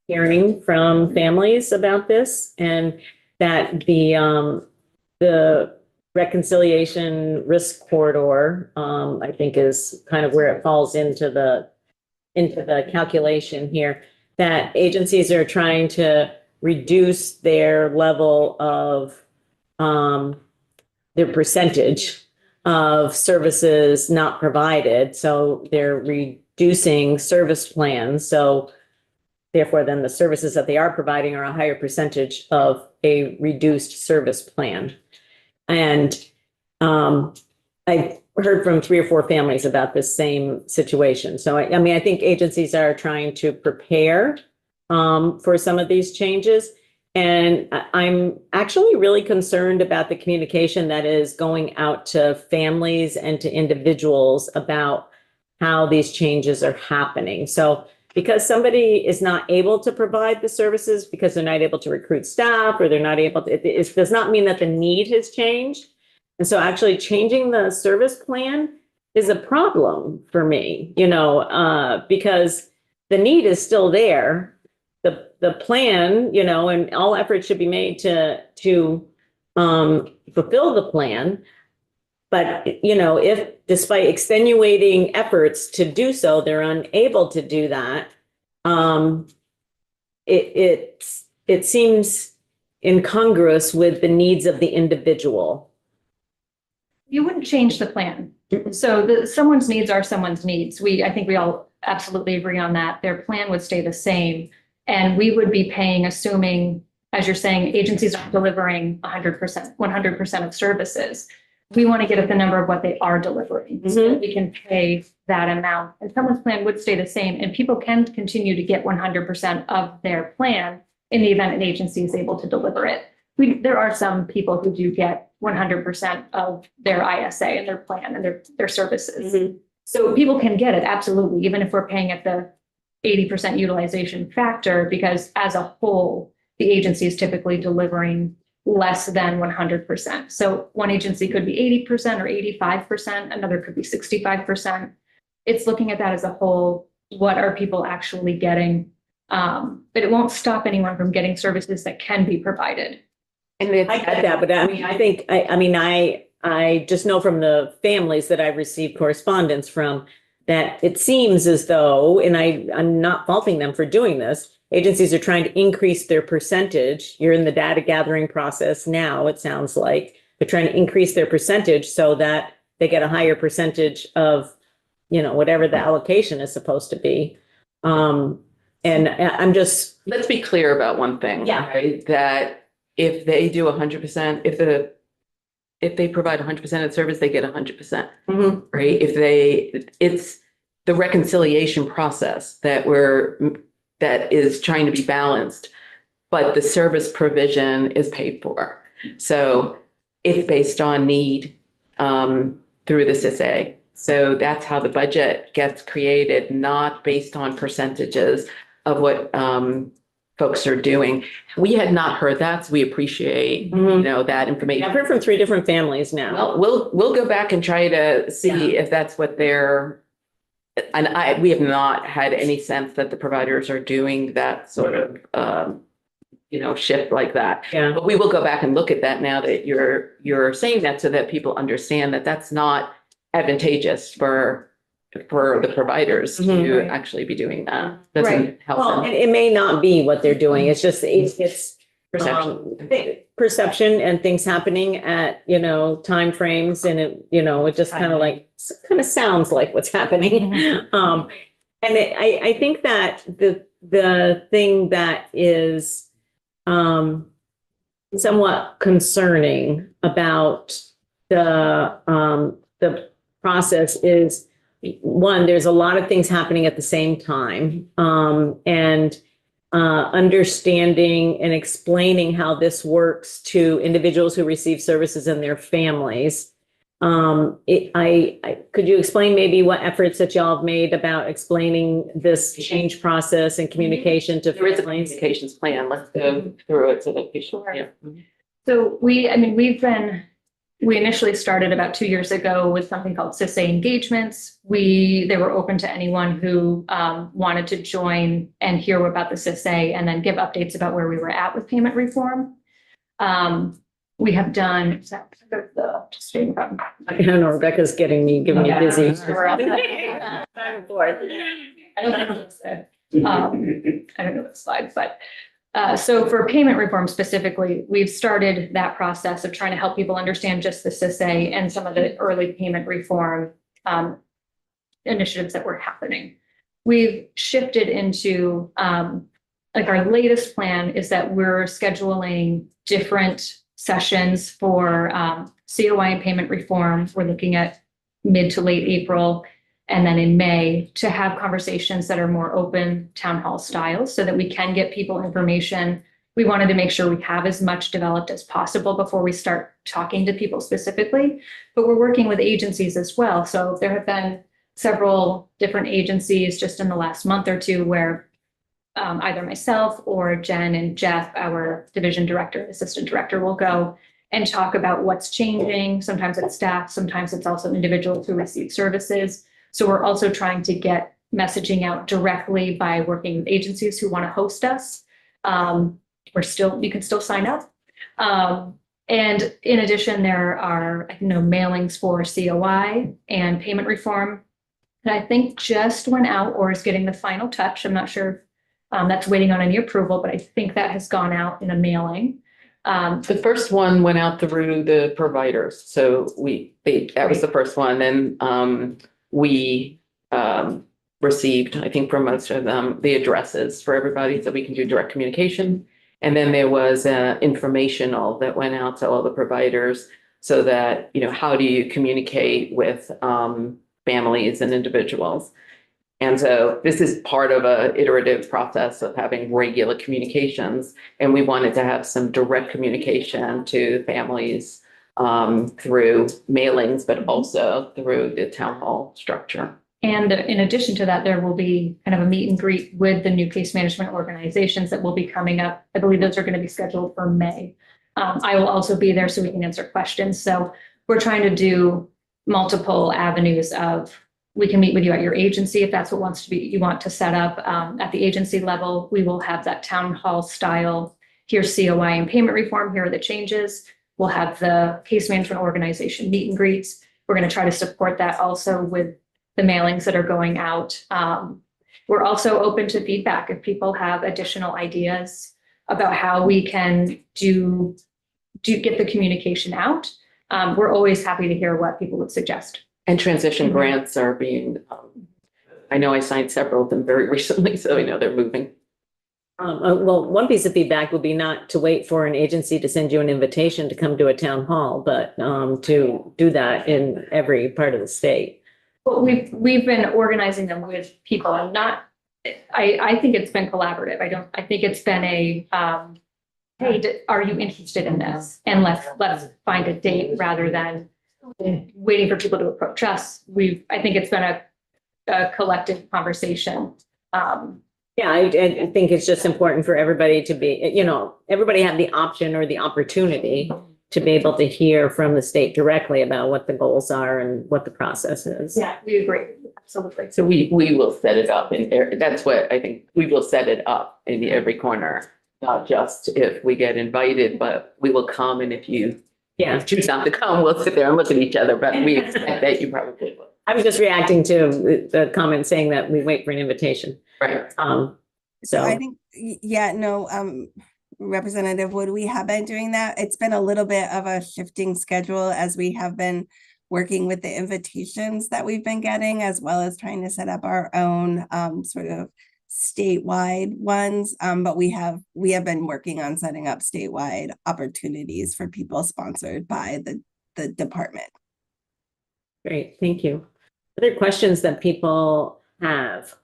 Speaker 2: hearing from families about this, and that the reconciliation risk corridor, I think is kind of where it falls into the calculation here, that agencies are trying to reduce their level of their percentage of services not provided. So they're reducing service plans. So therefore, then the services that they are providing are a higher percentage of a reduced service plan. And I heard from 3 or 4 families about this same situation. So I mean, I think agencies are trying to prepare for some of these changes. And I'm actually really concerned about the communication that is going out to families and to individuals about how these changes are happening. So because somebody is not able to provide the services because they're not able to recruit staff, or they're not able to, it does not mean that the need has changed. And so actually changing the service plan is a problem for me, because the need is still there. The plan, and all efforts should be made to fulfill the plan. But, if despite extenuating efforts to do so, they're unable to do that, it seems incongruous with the needs of the individual.
Speaker 15: You wouldn't change the plan. So someone's needs are someone's needs. I think we all absolutely agree on that. Their plan would stay the same. And we would be paying, assuming, as you're saying, agencies are delivering 100% of services. We want to get at the number of what they are delivering, so that we can pay that amount. And someone's plan would stay the same, and people can continue to get 100% of their plan in the event an agency is able to deliver it. There are some people who do get 100% of their ISA and their plan and their services. So people can get it, absolutely, even if we're paying at the 80% utilization factor, because as a whole, the agency is typically delivering less than 100%. So one agency could be 80% or 85%, another could be 65%. It's looking at that as a whole. What are people actually getting? But it won't stop anyone from getting services that can be provided.
Speaker 2: And I get that, but I just know from the families that I've received correspondence from, that it seems as though, and I'm not faulting them for doing this, agencies are trying to increase their percentage. You're in the data gathering process now, it sounds like. They're trying to increase their percentage so that they get a higher percentage of, whatever the allocation is supposed to be. And I'm just...
Speaker 14: Let's be clear about one thing.
Speaker 2: Yeah.
Speaker 14: Right? That if they do 100%, if they provide 100% of service, they get 100%, right? It's the reconciliation process that is trying to be balanced, but the service provision is paid for. So it's based on need through the CISA. So that's how the budget gets created, not based on percentages of what folks are doing. We had not heard that, so we appreciate, that information.
Speaker 2: I've heard from 3 different families now.
Speaker 14: Well, we'll go back and try to see if that's what they're, and we have not had any sense that the providers are doing that sort of, shift like that.
Speaker 2: Yeah.
Speaker 14: But we will go back and look at that now that you're saying that, so that people understand that that's not advantageous for the providers to actually be doing that. Doesn't help
Speaker 2: Well,
Speaker 14: them.
Speaker 2: and it may not be what they're doing. It's just, it's perception and things happening at, timeframes, and it just kind of sounds like what's happening. And I think that the thing that is somewhat concerning about the process is, one, there's a lot of things happening at the same time. And understanding and explaining how this works to individuals who receive services and their families. Could you explain maybe what efforts that y'all have made about explaining this change process and communication to
Speaker 14: There is a
Speaker 2: families?
Speaker 14: communications plan. Let's go through it so that we should, yeah.
Speaker 15: So we initially started about 2 years ago with something called CISA engagements. They were open to anyone who wanted to join and hear about the CISA and then give updates about where we were at with payment reform. We have done, is that just waiting for-
Speaker 2: I don't know, Rebecca's giving me busy.
Speaker 15: I don't know the slide, but so for payment reform specifically, we've started that process of trying to help people understand just the CISA and some of the early payment reform initiatives that were happening. We've shifted into like our latest plan is that we're scheduling different sessions for COI and payment reform. We're looking at mid to late April. And then in May, to have conversations that are more open town hall style so that we can get people information. We wanted to make sure we have as much developed as possible before we start talking to people specifically, but we're working with agencies as well. So there have been several different agencies just in the last month or two where either myself or Jen and Jeff, our division director, assistant director, will go and talk about what's changing. Sometimes it's staff, sometimes it's also individuals who receive services. So we're also trying to get messaging out directly by working with agencies who want to host us. You can still sign up. And in addition, there are, mailings for COI and payment reform that I think just went out or is getting the final touch. I'm not sure that's waiting on any approval, but I think that has gone out in a mailing.
Speaker 14: The first one went out through the providers. So that was the first one. And we received, I think for most of them, the addresses for everybody so we can do direct communication. And then there was informational that went out to all the providers so that, how do you communicate with families and individuals? And so this is part of an iterative process of having regular communications. And we wanted to have some direct communication to families through mailings, but also through the town hall structure.
Speaker 15: And in addition to that, there will be kind of a meet and greet with the new case management organizations that will be coming up. I believe those are going to be scheduled for May. I will also be there so we can answer questions. So we're trying to do multiple avenues of, we can meet with you at your agency if that's what you want to set up at the agency level. We will have that town hall style. Here's COI and payment reform. Here are the changes. We'll have the case management organization meet and greets. We're going to try to support that also with the mailings that are going out. We're also open to feedback if people have additional ideas about how we can get the communication out. We're always happy to hear what people would suggest.
Speaker 14: And transition grants are being, I know I signed several of them very recently, so I know they're moving.
Speaker 2: Well, one piece of feedback would be not to wait for an agency to send you an invitation to come to a town hall, but to do that in every part of the state.
Speaker 15: Well, we've been organizing them with people. I think it's been collaborative. I think it's been a, hey, are you interested in this? And let's find a date rather than waiting for people to approach us. I think it's been a collective conversation.
Speaker 2: Yeah, I think it's just important for everybody to be, everybody have the option or the opportunity to be able to hear from the state directly about what the goals are and what the process is.
Speaker 15: Yeah, we agree. Absolutely.
Speaker 14: So we will set it up in there. That's what I think, we will set it up in every corner, not just if we get invited, but we will come, and if you choose not to come, we'll sit there and look at each other, but we expect that you probably will.
Speaker 2: I was just reacting to the comment saying that we wait for an invitation.
Speaker 14: Right.
Speaker 13: So I think, Representative Wood, we have been doing that. It's been a little bit of a shifting schedule as we have been working with the invitations that we've been getting, as well as trying to set up our own sort of statewide ones. But we have been working on setting up statewide opportunities for people sponsored by the department.
Speaker 2: Great, thank you. Other questions that people have?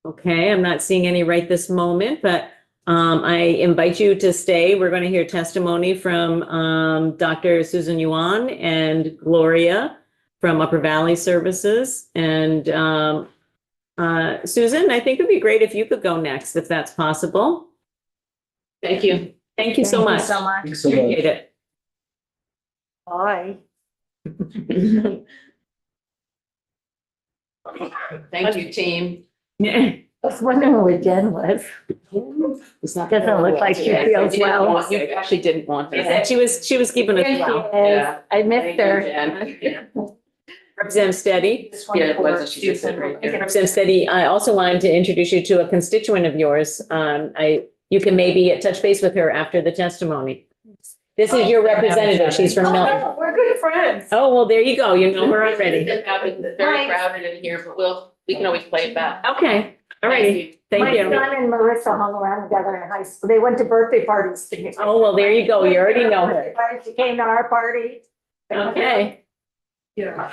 Speaker 2: Okay, I'm not seeing any right this moment, but I invite you to stay. We're going to hear testimony from Dr. Susan Yuan and Gloria from Upper Valley Services. And Susan, I think it'd be great if you could go next, if that's possible.
Speaker 14: Thank you.
Speaker 2: Thank you so much.
Speaker 6: so much.
Speaker 2: Appreciate it.
Speaker 6: Bye.
Speaker 14: Thank you, team.
Speaker 6: I was wondering where Jen was. Doesn't look like she feels well.
Speaker 14: You actually didn't want
Speaker 2: She
Speaker 14: her.
Speaker 2: said she was keeping us
Speaker 6: There
Speaker 2: well.
Speaker 6: she is.
Speaker 14: Yeah.
Speaker 6: I missed
Speaker 14: Thank you,
Speaker 6: her.
Speaker 14: Jen.
Speaker 2: Representative Steady.
Speaker 14: Yeah, it was, she just said right there.
Speaker 2: Representative Steady, I also wanted to introduce you to a constituent of yours. You can maybe touch base with her after the testimony. This is your representative. She's from Milton.
Speaker 6: Oh, we're good friends.
Speaker 2: Oh, well, there you go. You know her already.
Speaker 14: It's very crowded in here, but we can always play it back.
Speaker 2: Okay, all righty. Thank you.
Speaker 6: My son and Marissa hung around together in high school. They went to birthday parties together.
Speaker 2: Oh, well, there you go. You already know her.
Speaker 6: She came to our party.
Speaker 2: Okay.
Speaker 6: Yeah.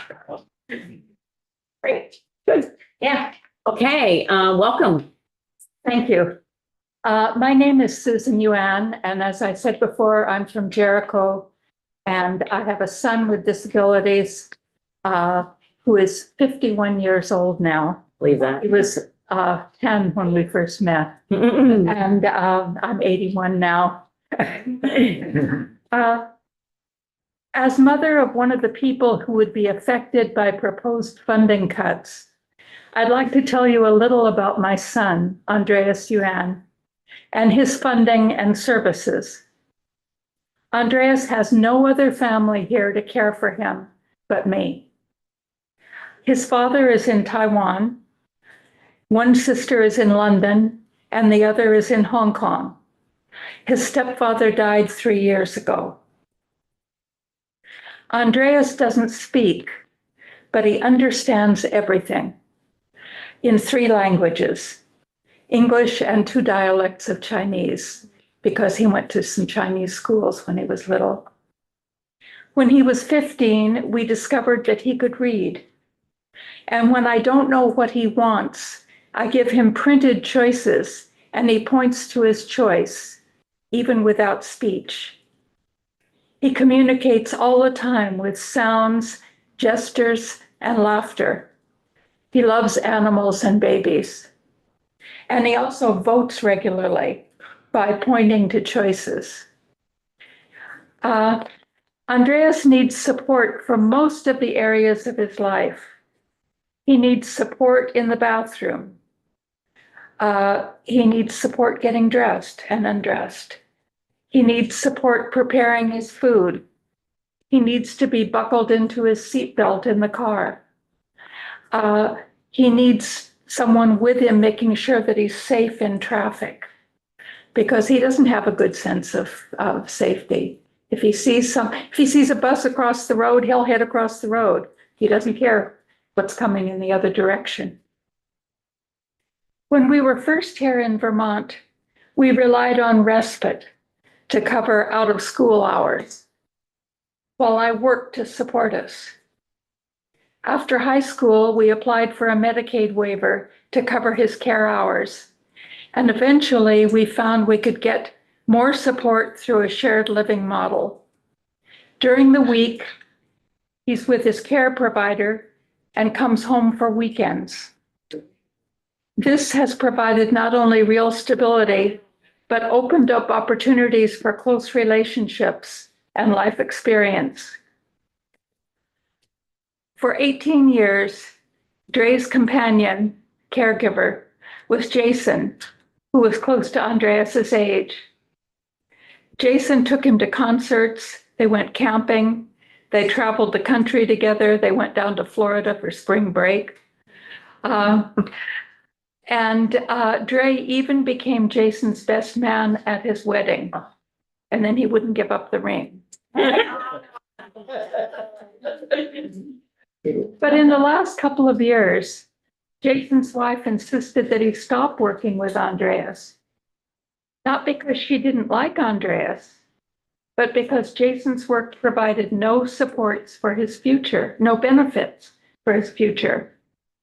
Speaker 2: Great. Good.
Speaker 6: Yeah.
Speaker 2: Okay, welcome.
Speaker 16: Thank you. My name is Susan Yuan, and as I said before, I'm from Jericho, and I have a son with disabilities who is 51 years old now.
Speaker 2: Believe that.
Speaker 16: He was 10 when we first met, and I'm 81 now. As mother of one of the people who would be affected by proposed funding cuts, I'd like to tell you a little about my son, Andreas Yuan, and his funding and services. Andreas has no other family here to care for him but me. His father is in Taiwan, one sister is in London, and the other is in Hong Kong. His stepfather died 3 years ago. Andreas doesn't speak, but he understands everything in 3 languages, English and 2 dialects of Chinese, because he went to some Chinese schools when he was little. When he was 15, we discovered that he could read. And when I don't know what he wants, I give him printed choices, and he points to his choice, even without speech. He communicates all the time with sounds, gestures, and laughter. He loves animals and babies. And he also votes regularly by pointing to choices. Andreas needs support from most of the areas of his life. He needs support in the bathroom. He needs support getting dressed and undressed. He needs support preparing his food. He needs to be buckled into his seatbelt in the car. He needs someone with him making sure that he's safe in traffic, because he doesn't have a good sense of safety. If he sees a bus across the road, he'll head across the road. He doesn't care what's coming in the other direction. When we were first here in Vermont, we relied on respite to cover out of school hours while I worked to support us. After high school, we applied for a Medicaid waiver to cover his care hours. And eventually we found we could get more support through a shared living model. During the week, he's with his care provider and comes home for weekends. This has provided not only real stability, but opened up opportunities for close relationships and life experience. For 18 years, Dre's companion, caregiver, was Jason, who was close to Andreas's age. Jason took him to concerts, they went camping, they traveled the country together, they went down to Florida for spring break. Dre even became Jason's best man at his wedding, and then he wouldn't give up the ring. But in the last couple of years, Jason's wife insisted that he stop working with Andreas. Not because she didn't like Andreas, but because Jason's work provided no supports for his future, no benefits for his future,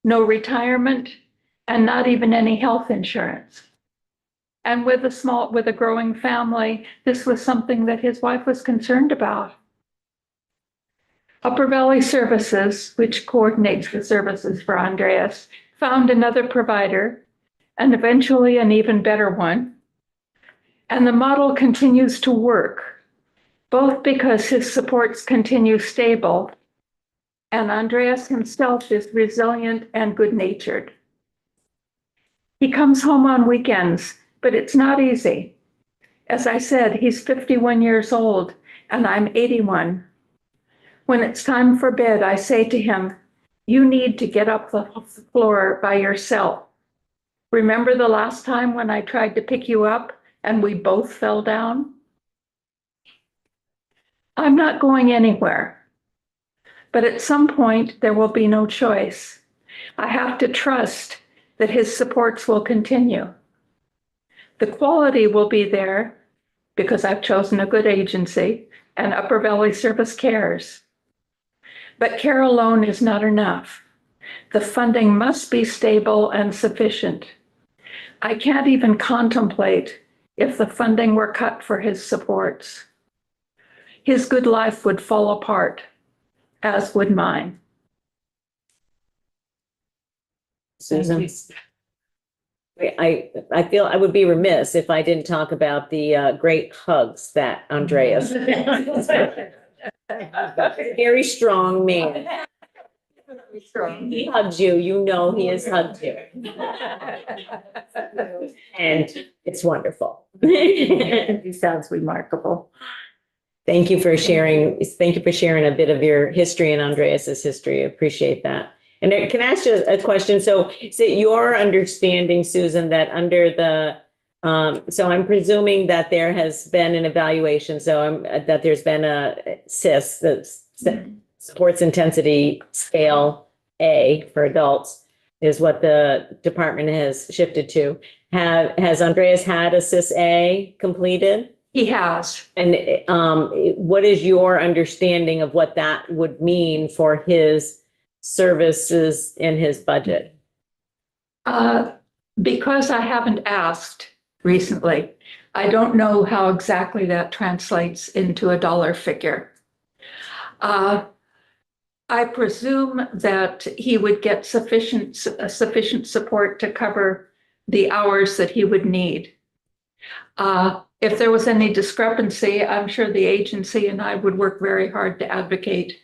Speaker 16: no retirement, and not even any health insurance. And with a growing family, this was something that his wife was concerned about. Upper Valley Services, which coordinates the services for Andreas, found another provider and eventually an even better one. And the model continues to work, both because his supports continue stable and Andreas himself is resilient and good-natured. He comes home on weekends, but it's not easy. As I said, he's 51 years old and I'm 81. When it's time for bed, I say to him, you need to get up the floor by yourself. Remember the last time when I tried to pick you up and we both fell down? I'm not going anywhere, but at some point there will be no choice. I have to trust that his supports will continue. The quality will be there because I've chosen a good agency and Upper Valley Service cares. But care alone is not enough. The funding must be stable and sufficient. I can't even contemplate if the funding were cut for his supports. His good life would fall apart, as would mine.
Speaker 2: Susan? I feel I would be remiss if I didn't talk about the great hugs that Andreas. Very strong man. He hugs you, you know he has hugged you. And it's wonderful.
Speaker 16: He sounds remarkable.
Speaker 2: Thank you for sharing a bit of your history and Andreas's history. I appreciate that. And can I ask you a question? So is it your understanding, Susan, that under the, so I'm presuming that there has been an evaluation, that there's been a SIS, the Supports Intensity Scale A for adults is what the department has shifted to. Has Andreas had a SIS A completed?
Speaker 16: He has.
Speaker 2: And what is your understanding of what that would mean for his services in his budget?
Speaker 16: Because I haven't asked recently, I don't know how exactly that translates into a dollar figure. I presume that he would get sufficient support to cover the hours that he would need. If there was any discrepancy, I'm sure the agency and I would work very hard to advocate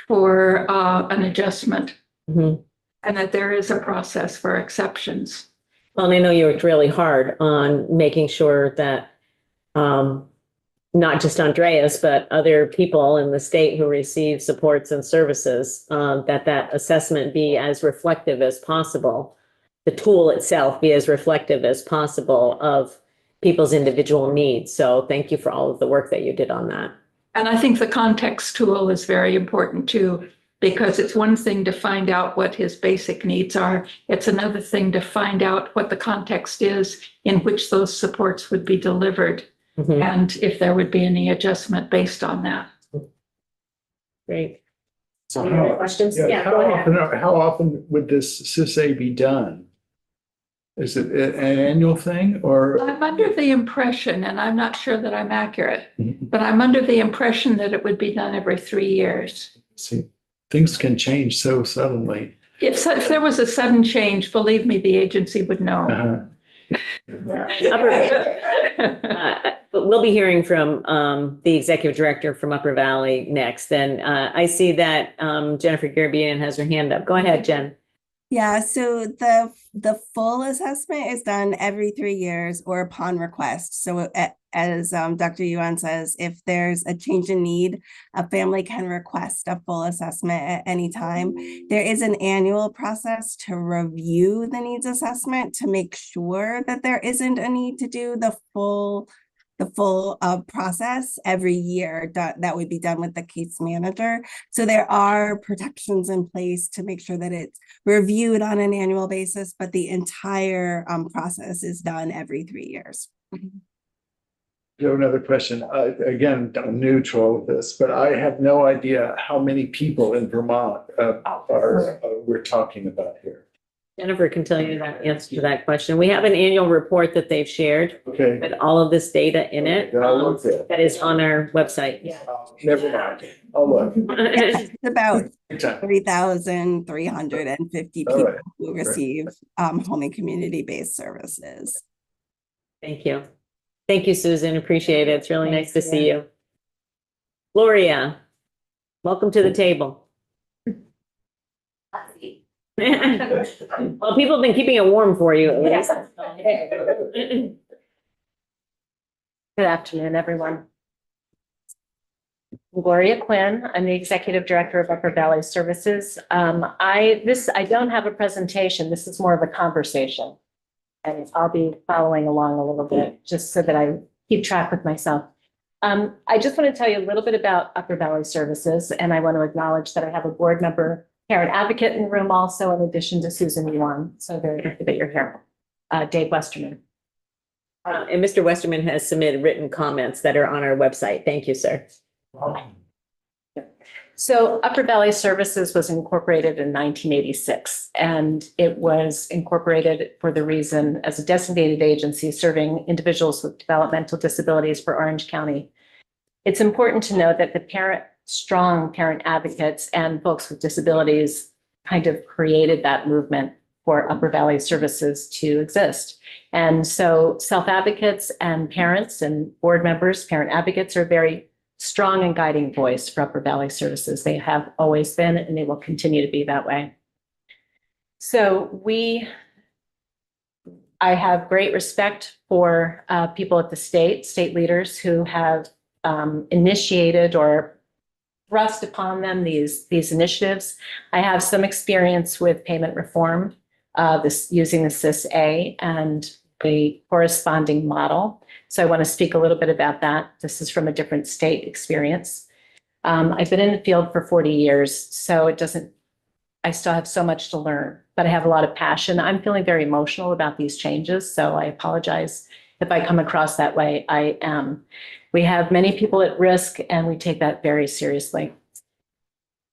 Speaker 16: for an adjustment, and that there is a process for exceptions.
Speaker 2: Well, and I know you worked really hard on making sure that not just Andreas, but other people in the state who receive supports and services, that assessment be as reflective as possible. The tool itself be as reflective as possible of people's individual needs. So thank you for all of the work that you did on that.
Speaker 16: And I think the context tool is very important too, because it's one thing to find out what his basic needs are. It's another thing to find out what the context is in which those supports would be delivered, and if there would be any adjustment based on that.
Speaker 2: Great.
Speaker 5: So
Speaker 2: Any other questions? Yeah, go ahead.
Speaker 5: how often would this CISA be done? Is it an annual thing or?
Speaker 16: I'm under the impression, and I'm not sure that I'm accurate, but I'm under the impression that it would be done every 3 years.
Speaker 5: See, things can change so suddenly.
Speaker 16: If there was a sudden change, believe me, the agency would know.
Speaker 2: But we'll be hearing from the executive director from Upper Valley next. And I see that Jennifer Garabian has her hand up. Go ahead, Jen.
Speaker 13: Yeah, so the full assessment is done every 3 years or upon request. So as Dr. Yuan says, if there's a change in need, a family can request a full assessment at any time. There is an annual process to review the needs assessment to make sure that there isn't a need to do the full process every year. That would be done with the case manager. So there are protections in place to make sure that it's reviewed on an annual basis, but the entire process is done every 3 years.
Speaker 5: I have another question. Again, I'm new to all of this, but I have no idea how many people in Vermont we're talking about here.
Speaker 2: Jennifer can tell you that answer to that question. We have an annual report that they've shared
Speaker 5: Okay.
Speaker 2: with all of this data in it.
Speaker 5: Then I'll look there.
Speaker 2: That is on our website.
Speaker 5: Never mind. I'll look.
Speaker 13: It's about
Speaker 5: Good time.
Speaker 13: 3,350
Speaker 5: All
Speaker 13: people
Speaker 5: right.
Speaker 13: who receive home and community-based services.
Speaker 2: Thank you. Thank you, Susan. Appreciate it. It's really nice to see you. Gloria, welcome to the table. Well, people have been keeping it warm for you.
Speaker 17: Good afternoon, everyone. I'm Gloria Quinn. I'm the Executive Director of Upper Valley Services. I don't have a presentation. This is more of a conversation. And I'll be following along a little bit just so that I keep track with myself. I just want to tell you a little bit about Upper Valley Services, and I want to acknowledge that I have a board member, parent advocate in the room also, in addition to Susan Yuan. So very happy that you're here. Dave Westerman.
Speaker 2: And Mr. Westerman has submitted written comments that are on our website. Thank you, sir.
Speaker 17: So Upper Valley Services was incorporated in 1986, and it was incorporated for the reason as a designated agency serving individuals with developmental disabilities for Orange County. It's important to note that the strong parent advocates and folks with disabilities kind of created that movement for Upper Valley Services to exist. And so self-advocates and parents and board members, parent advocates, are very strong and guiding voice for Upper Valley Services. They have always been, and they will continue to be that way. So I have great respect for people at the state leaders who have initiated or thrust upon them these initiatives. I have some experience with payment reform, using the SIS-A and the corresponding model. So I want to speak a little bit about that. This is from a different state experience. I've been in the field for 40 years, so I still have so much to learn, but I have a lot of passion. I'm feeling very emotional about these changes, so I apologize if I come across that way. I am. We have many people at risk, and we take that very seriously.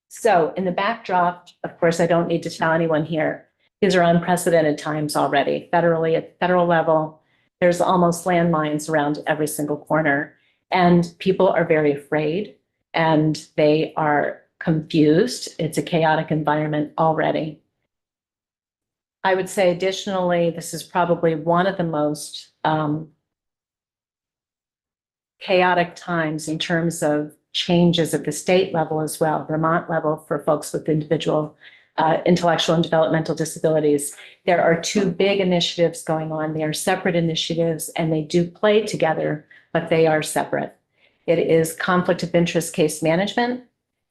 Speaker 17: So in the backdrop, of course, I don't need to tell anyone here, these are unprecedented times already. Federally, at the federal level, there's almost landmines around every single corner, and people are very afraid and they are confused. It's a chaotic environment already. I would say additionally, this is probably one of the most chaotic times in terms of changes at the state level as well, Vermont level, for folks with individual intellectual and developmental disabilities. There are two big initiatives going on. They are separate initiatives and they do play together, but they are separate. It is conflict of interest case management,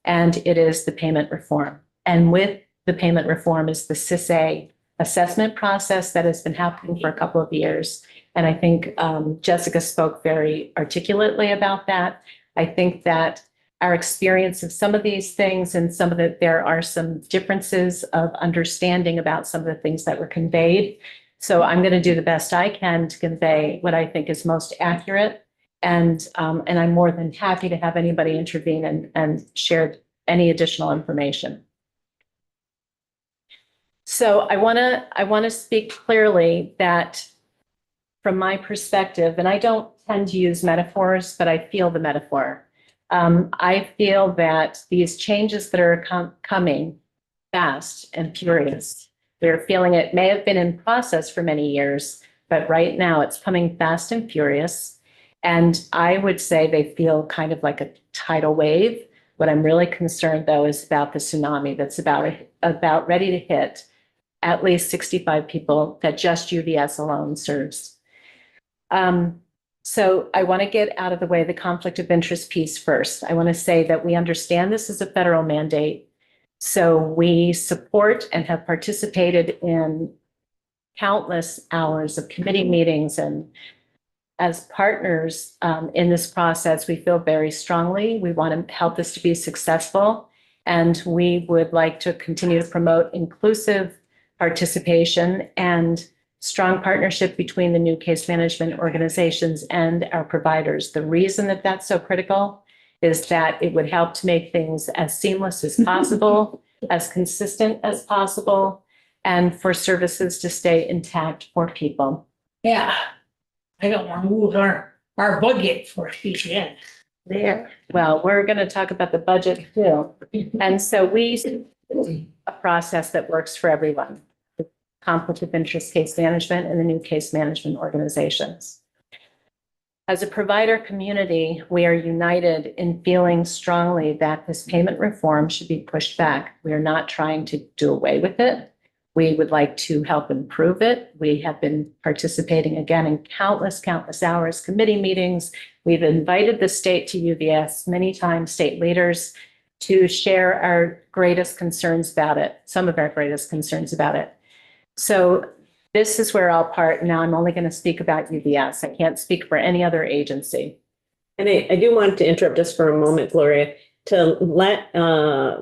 Speaker 17: and it is the payment reform. And with the payment reform is the SIS-A assessment process that has been happening for a couple of years. And I think Jessica spoke very articulately about that. I think that our experience of some of these things and there are some differences of understanding about some of the things that were conveyed. So I'm going to do the best I can to convey what I think is most accurate. And I'm more than happy to have anybody intervene and share any additional information. So I want to speak clearly that from my perspective, and I don't tend to use metaphors, but I feel the metaphor. I feel that these changes that are coming fast and furious, we're feeling it may have been in process for many years, but right now it's coming fast and furious. And I would say they feel kind of like a tidal wave. What I'm really concerned, though, is about the tsunami that's about ready to hit at least 65 people that just UVS alone serves. So I want to get out of the way the conflict of interest piece first. I want to say that we understand this is a federal mandate. So we support and have participated in countless hours of committee meetings, and as partners in this process, we feel very strongly we want to help this to be successful, and we would like to continue to promote inclusive participation and strong partnership between the new case management organizations and our providers. The reason that that's so critical is that it would help to make things as seamless as possible, as consistent as possible, and for services to stay intact for people.
Speaker 10: Yeah. I don't want to lose our budget for CCN.
Speaker 17: There. Well, we're going to talk about the budget too. And so we a process that works for everyone. The conflict of interest case management and the new case management organizations. As a provider community, we are united in feeling strongly that this payment reform should be pushed back. We are not trying to do away with it. We would like to help improve it. We have been participating again in countless hours, committee meetings. We've invited the state to UVS many times, state leaders, to share our greatest concerns about it, some of our greatest concerns about it. So this is where I'll part. Now I'm only going to speak about UVS. I can't speak for any other agency.
Speaker 2: And I do want to interrupt just for a moment, Gloria, to let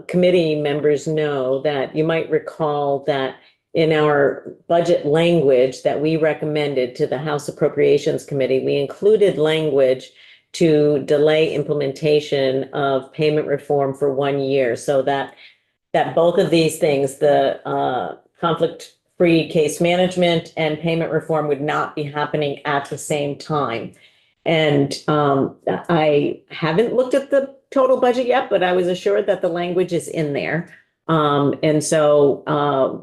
Speaker 2: committee members know that you might recall that in our budget language that we recommended to the House Appropriations Committee, we included language to delay implementation of payment reform for 1 year, so that both of these things, the conflict-free case management and payment reform, would not be happening at the same time. And I haven't looked at the total budget yet, but I was assured that the language is in there. And so,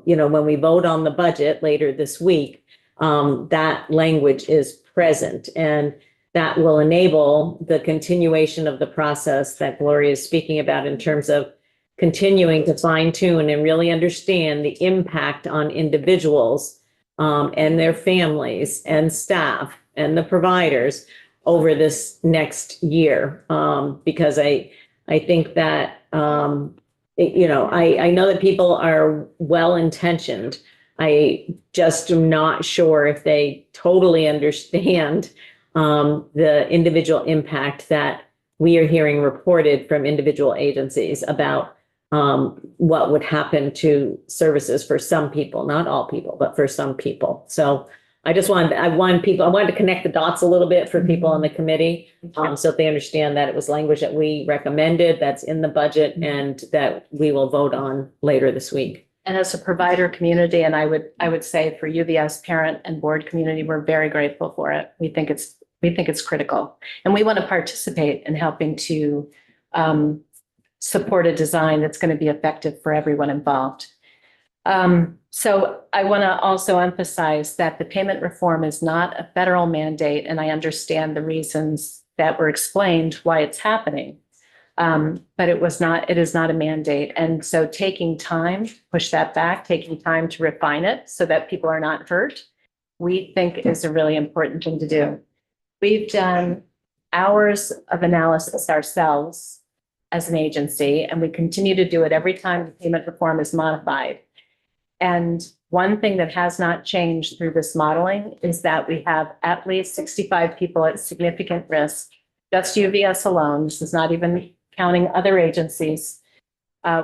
Speaker 2: when we vote on the budget later this week, that language is present, and that will enable the continuation of the process that Gloria is speaking about in terms of continuing to fine tune and really understand the impact on individuals and their families and staff and the providers over this next year. Because I think that, I know that people are well-intentioned. I just am not sure if they totally understand the individual impact that we are hearing reported from individual agencies about what would happen to services for some people, not all people, but for some people. So I wanted to connect the dots a little bit for people on the committee, so that they understand that it was language that we recommended, that's in the budget, and that we will vote on later this week.
Speaker 17: And as a provider community, and I would say for UVS parent and board community, we're very grateful for it. We think it's critical, and we want to participate in helping to support a design that's going to be effective for everyone involved. So I want to also emphasize that the payment reform is not a federal mandate, and I understand the reasons that were explained why it's happening. But it is not a mandate. And so taking time to push that back, taking time to refine it so that people are not hurt, we think is a really important thing to do. We've done hours of analysis ourselves as an agency, and we continue to do it every time the payment reform is modified. And one thing that has not changed through this modeling is that we have at least 65 people at significant risk, just UVS alone. This is not even counting other agencies.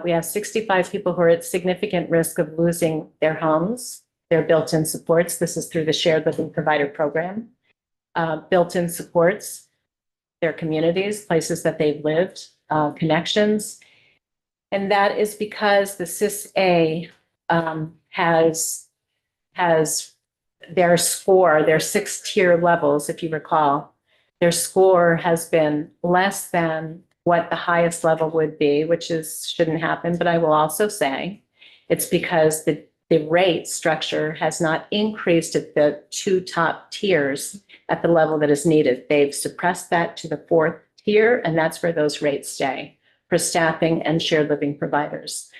Speaker 17: We have 65 people who are at significant risk of losing their homes, their built-in supports. This is through the Shared Living Provider Program. Built-in supports, their communities, places that they've lived, connections. And that is because the CIS-A has their score, their 6-tier levels, if you recall. Their score has been less than what the highest level would be, which shouldn't happen. But I will also say it's because the rate structure has not increased at the 2 top tiers at the level that is needed. They've suppressed that to the 4th tier, and that's where those rates stay for staffing and shared living providers.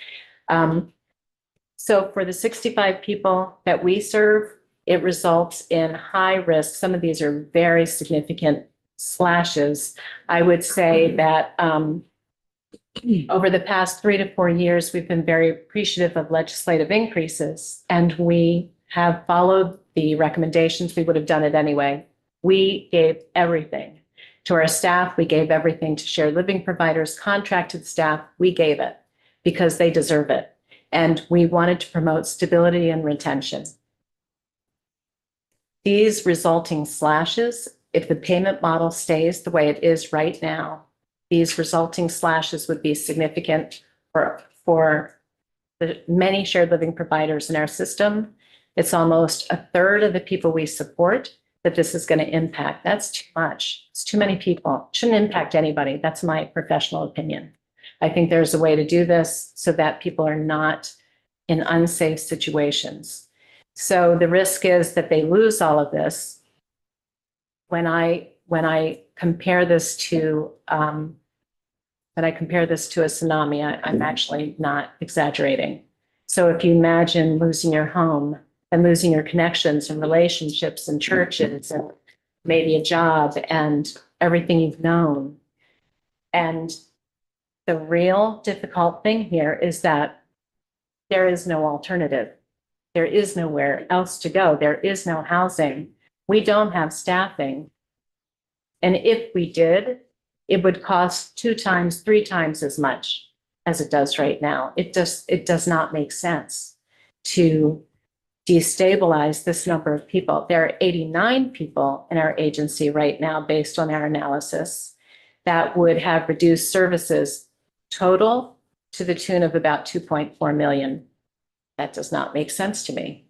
Speaker 17: So for the 65 people that we serve, it results in high risk. Some of these are very significant slashes. I would say that over the past 3 to 4 years, we've been very appreciative of legislative increases, and we have followed the recommendations. We would have done it anyway. We gave everything to our staff. We gave everything to shared living providers, contracted staff. We gave it because they deserve it. And we wanted to promote stability and retention. these resulting slashes, if the payment model stays the way it is right now, these resulting slashes would be significant for the many shared living providers in our system. It's almost a third of the people we support that this is going to impact. That's too much. It's too many people. It shouldn't impact anybody. That's my professional opinion. I think there's a way to do this so that people are not in unsafe situations. So the risk is that they lose all of this. When I compare this to a tsunami, I'm actually not exaggerating. So if you imagine losing your home and losing your connections and relationships and churches and maybe a job and everything you've known. And the real difficult thing here is that there is no alternative. There is nowhere else to go. There is no housing. We don't have staffing. And if we did, it would cost 2 times, 3 times as much as it does right now. It does not make sense to destabilize this number of people. There are 89 people in our agency right now, based on our analysis, that would have reduced services total to the tune of about 2.4 million. That does not make sense to me.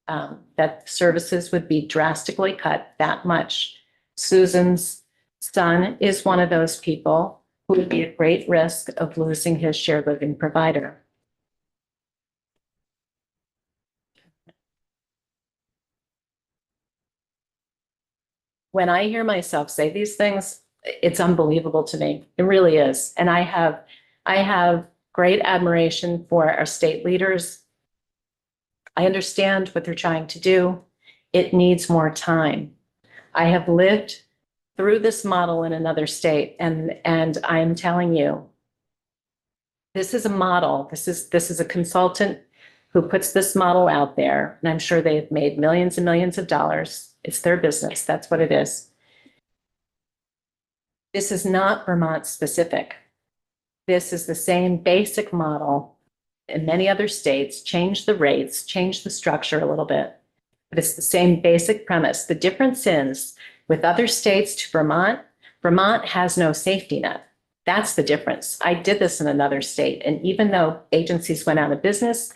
Speaker 17: That services would be drastically cut that much. Susan's son is one of those people who would be at great risk of losing his shared living provider. When I hear myself say these things, it's unbelievable to me. It really is. And I have great admiration for our state leaders. I understand what they're trying to do. It needs more time. I have lived through this model in another state, and I'm telling you, this is a model. This is a consultant who puts this model out there, and I'm sure they've made millions and millions of dollars. It's their business. That's what it is. This is not Vermont specific. This is the same basic model in many other states. Change the rates, change the structure a little bit, but it's the same basic premise. The difference is with other states to Vermont, Vermont has no safety net. That's the difference. I did this in another state, and even though agencies went out of business,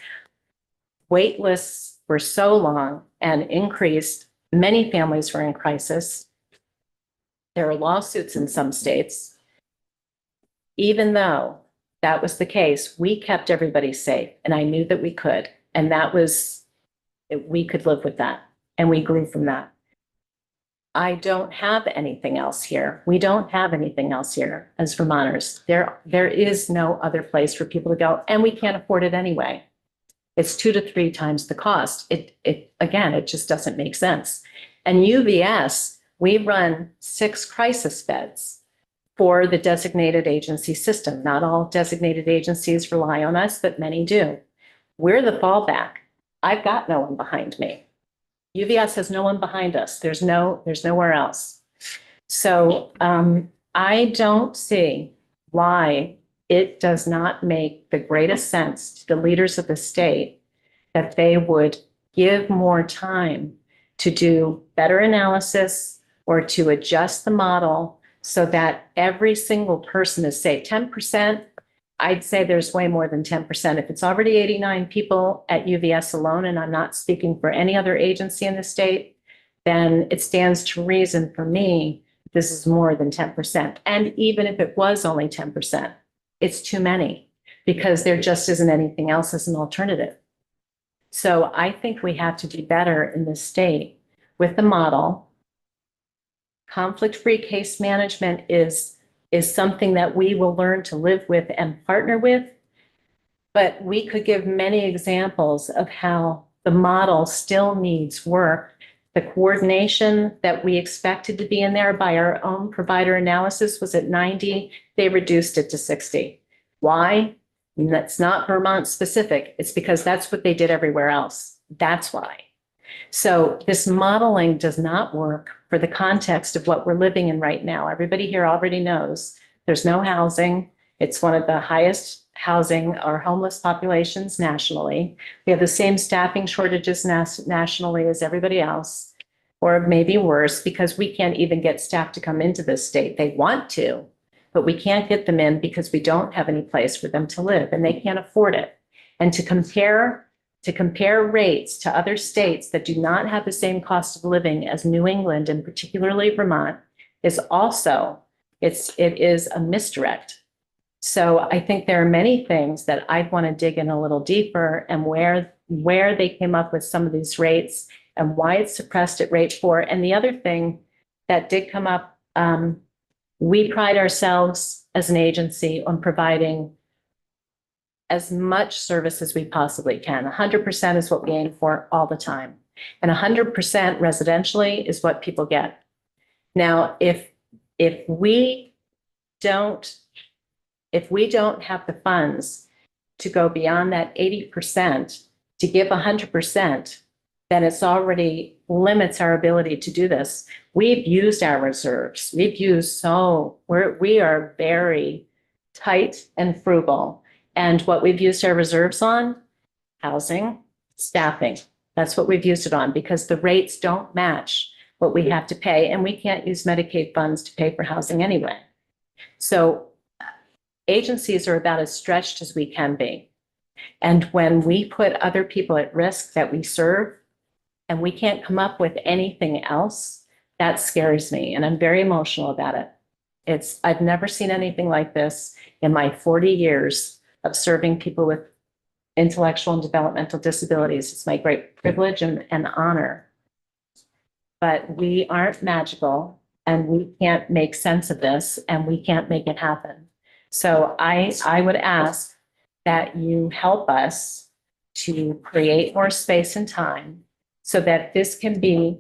Speaker 17: wait lists were so long and increased. Many families were in crisis. There are lawsuits in some states. Even though that was the case, we kept everybody safe, and I knew that we could. And we could live with that, and we grew from that. I don't have anything else here. We don't have anything else here as Vermonters. There is no other place for people to go, and we can't afford it anyway. It's 2 to 3 times the cost. It just doesn't make sense. And UVS, we run 6 crisis beds for the designated agency system. Not all designated agencies rely on us, but many do. We're the fallback. I've got no one behind me. UVS has no one behind us. There's nowhere else. So I don't see why it does not make the greatest sense to the leaders of the state that they would give more time to do better analysis or to adjust the model so that every single person is safe. 10%, I'd say there's way more than 10%. If it's already 89 people at UVS alone, and I'm not speaking for any other agency in the state, then it stands to reason for me this is more than 10%. And even if it was only 10%, it's too many because there just isn't anything else as an alternative. So I think we have to do better in this state with the model. Conflict-free case management is something that we will learn to live with and partner with. But we could give many examples of how the model still needs work. The coordination that we expected to be in there by our own provider analysis was at 90. They reduced it to 60. Why? That's not Vermont specific. It's because that's what they did everywhere else. That's why. So this modeling does not work for the context of what we're living in right now. Everybody here already knows there's no housing. It's one of the highest housing or homeless populations nationally. We have the same staffing shortages nationally as everybody else. or maybe worse, because we can't even get staff to come into this state. They want to, but we can't get them in because we don't have any place for them to live and they can't afford it. And to compare rates to other states that do not have the same cost of living as New England and particularly Vermont is also, it is a misdirect. So I think there are many things that I'd want to dig in a little deeper and where they came up with some of these rates and why it's suppressed at rate 4. And the other thing that did come up, we pride ourselves as an agency on providing as much service as we possibly can. 100% is what we aim for all the time. And 100% residentially is what people get. Now, if we don't have the funds to go beyond that 80%, to give 100%, then it's already limits our ability to do this. We've used our reserves. We are very tight and frugal. And what we've used our reserves on, housing, staffing. That's what we've used it on because the rates don't match what we have to pay. And we can't use Medicaid funds to pay for housing anyway. So agencies are about as stretched as we can be. And when we put other people at risk that we serve and we can't come up with anything else, that scares me. And I'm very emotional about it. I've never seen anything like this in my 40 years of serving people with intellectual and developmental disabilities. It's my great privilege and honor. But we aren't magical and we can't make sense of this and we can't make it happen. So I would ask that you help us to create more space and time so that this can be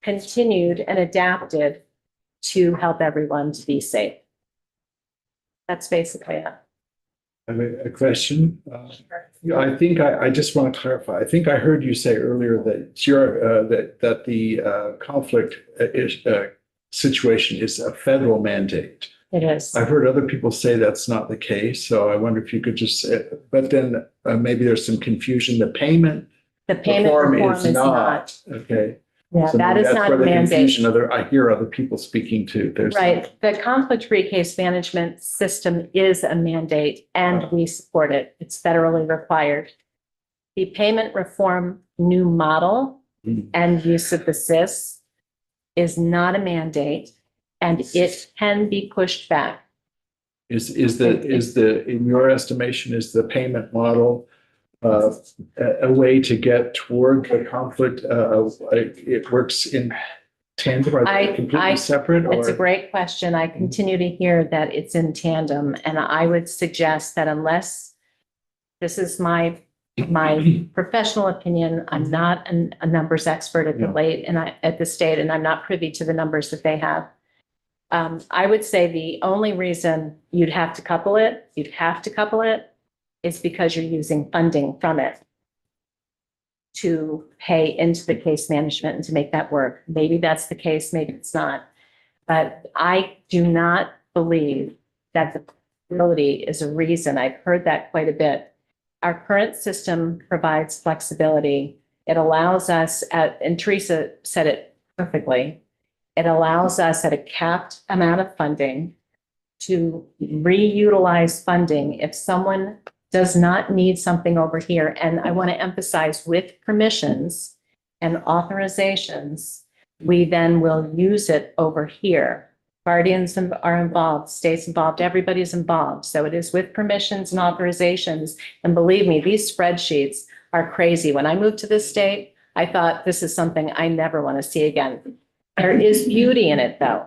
Speaker 17: continued and adapted to help everyone to be safe. That's basically it.
Speaker 5: I have a question. I think I just want to clarify. I think I heard you say earlier that the conflict situation is a federal mandate.
Speaker 17: It is.
Speaker 5: I've heard other people say that's not the case. So I wonder if you could just say, but then maybe there's some confusion. The payment reform is not. Okay.
Speaker 17: Yeah,
Speaker 5: So
Speaker 17: that
Speaker 5: maybe
Speaker 17: is
Speaker 5: that's
Speaker 17: not
Speaker 5: where
Speaker 17: a
Speaker 5: the confusion
Speaker 17: mandate.
Speaker 5: I hear other people speaking too.
Speaker 17: Right. The conflict-free case management system is a mandate and we support it. It's federally required. The payment reform new model and use of the SIS is not a mandate and it can be pushed back.
Speaker 5: Is in your estimation, is the payment model a way to get toward the conflict? It works in tandem, are they completely separate?
Speaker 17: It's a
Speaker 5: Or
Speaker 17: great question. I continue to hear that it's in tandem, and I would suggest that unless this is my professional opinion, I'm not a numbers expert at at the state, and I'm not privy to the numbers that they have. I would say the only reason you'd have to couple it is because you're using funding from it to pay into the case management and to make that work. Maybe that's the case, maybe it's not. But I do not believe that the flexibility is a reason. I've heard that quite a bit. Our current system provides flexibility. It allows us and Teresa said it perfectly, it allows us at a capped amount of funding to reutilize funding if someone does not need something over here. And I want to emphasize with permissions and authorizations, we then will use it over here. Guardians are involved, states involved, everybody's involved. So it is with permissions and authorizations. And believe me, these spreadsheets are crazy. When I moved to this state, I thought this is something I never want to see again. There is beauty in it though.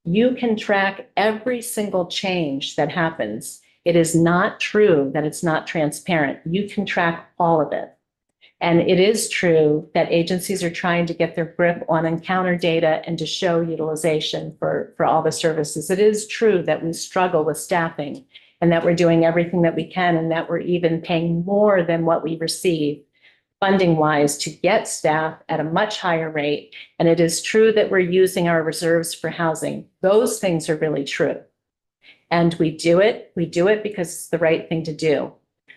Speaker 17: You can track every single change that happens. It is not true that it's not transparent. You can track all of it. And it is true that agencies are trying to get their grip on encounter data and to show utilization for all the services. It is true that we struggle with staffing and that we're doing everything that we can and that we're even paying more than what we receive funding wise to get staff at a much higher rate. And it is true that we're using our reserves for housing. Those things are really true. And we do it because it's the right thing to do.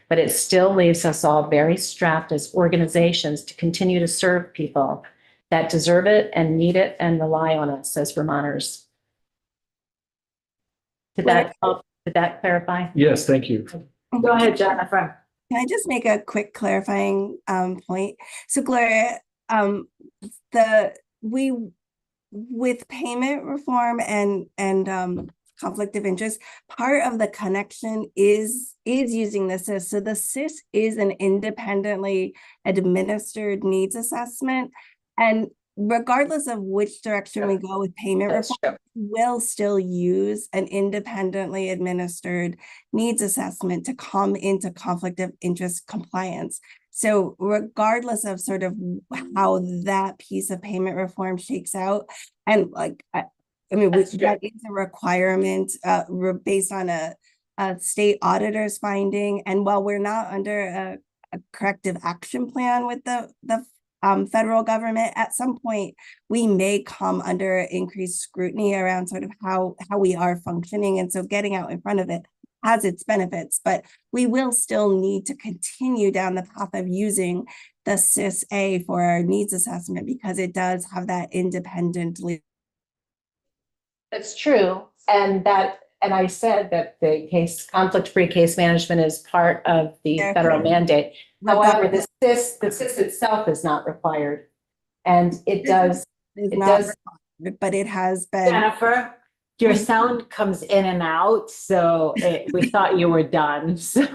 Speaker 17: But it still leaves us all very strapped as organizations to continue to serve people that deserve it and need it and rely on us as Vermonters. Did that help? Did that clarify?
Speaker 5: Yes, thank you.
Speaker 17: Go ahead, Jennifer.
Speaker 13: Can I just make a quick clarifying point? So Gloria, with payment reform and conflict of interest, part of the connection is using the SIS. So the SIS is an independently administered needs assessment. And regardless of which direction we go with payment reform, we'll still use an independently administered needs assessment to come into conflict of interest compliance. So regardless of sort of how that piece of payment reform shakes out, and like, that is a requirement based on a state auditor's finding. And while we're not under a corrective action plan with the federal government, at some point we may come under increased scrutiny around sort of how we are functioning. And so getting out in front of it has its benefits, but we will still need to continue down the path of using the SIS-A for our needs assessment because it does have that independently.
Speaker 17: That's true. And I said that the conflict-free case management is part of the federal mandate. However, the SIS itself is not required. And it does,
Speaker 13: but it has been.
Speaker 7: Jennifer, your sound comes in and out, so we thought you were done. So,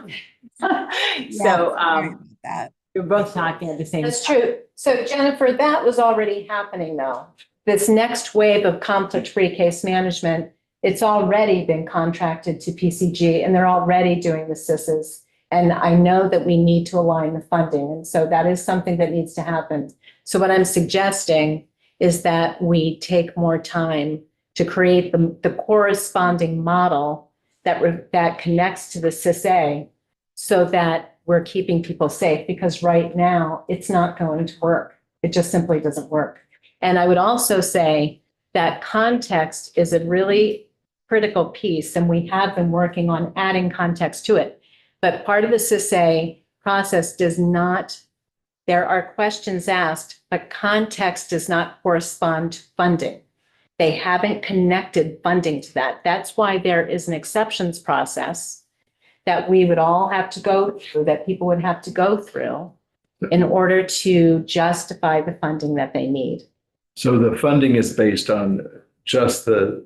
Speaker 7: you're both talking at the same time.
Speaker 17: That's true. So Jennifer, that was already happening though. This next wave of conflict-free case management, it's already been contracted to PCG and they're already doing the SISs. And I know that we need to align the funding. And so that is something that needs to happen. So what I'm suggesting is that we take more time to create the corresponding model that connects to the SIS-A so that we're keeping people safe, because right now it's not going to work. It just simply doesn't work. And I would also say that context is a really critical piece, and we have been working on adding context to it. But part of the SIS-A process does not, there are questions asked, but context does not correspond to funding. They haven't connected funding to that. That's why there is an exceptions process that we would all have to go through, that people would have to go through in order to justify the funding that they need.
Speaker 5: So the funding is based on just the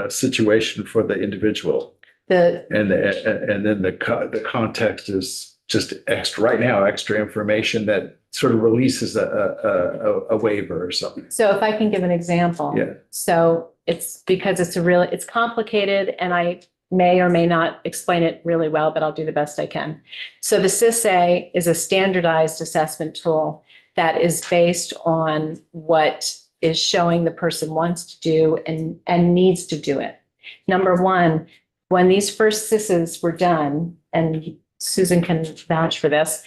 Speaker 5: situation for the individual. And then the context is just extra, right now, extra information that sort of releases a waiver or something.
Speaker 17: So if I can give an example.
Speaker 5: Yeah.
Speaker 17: So it's because it's complicated and I may or may not explain it really well, but I'll do the best I can. So the SIS-A is a standardized assessment tool that is based on what is showing the person wants to do and needs to do it. Number one, when these first SISs were done, and Susan can vouch for this,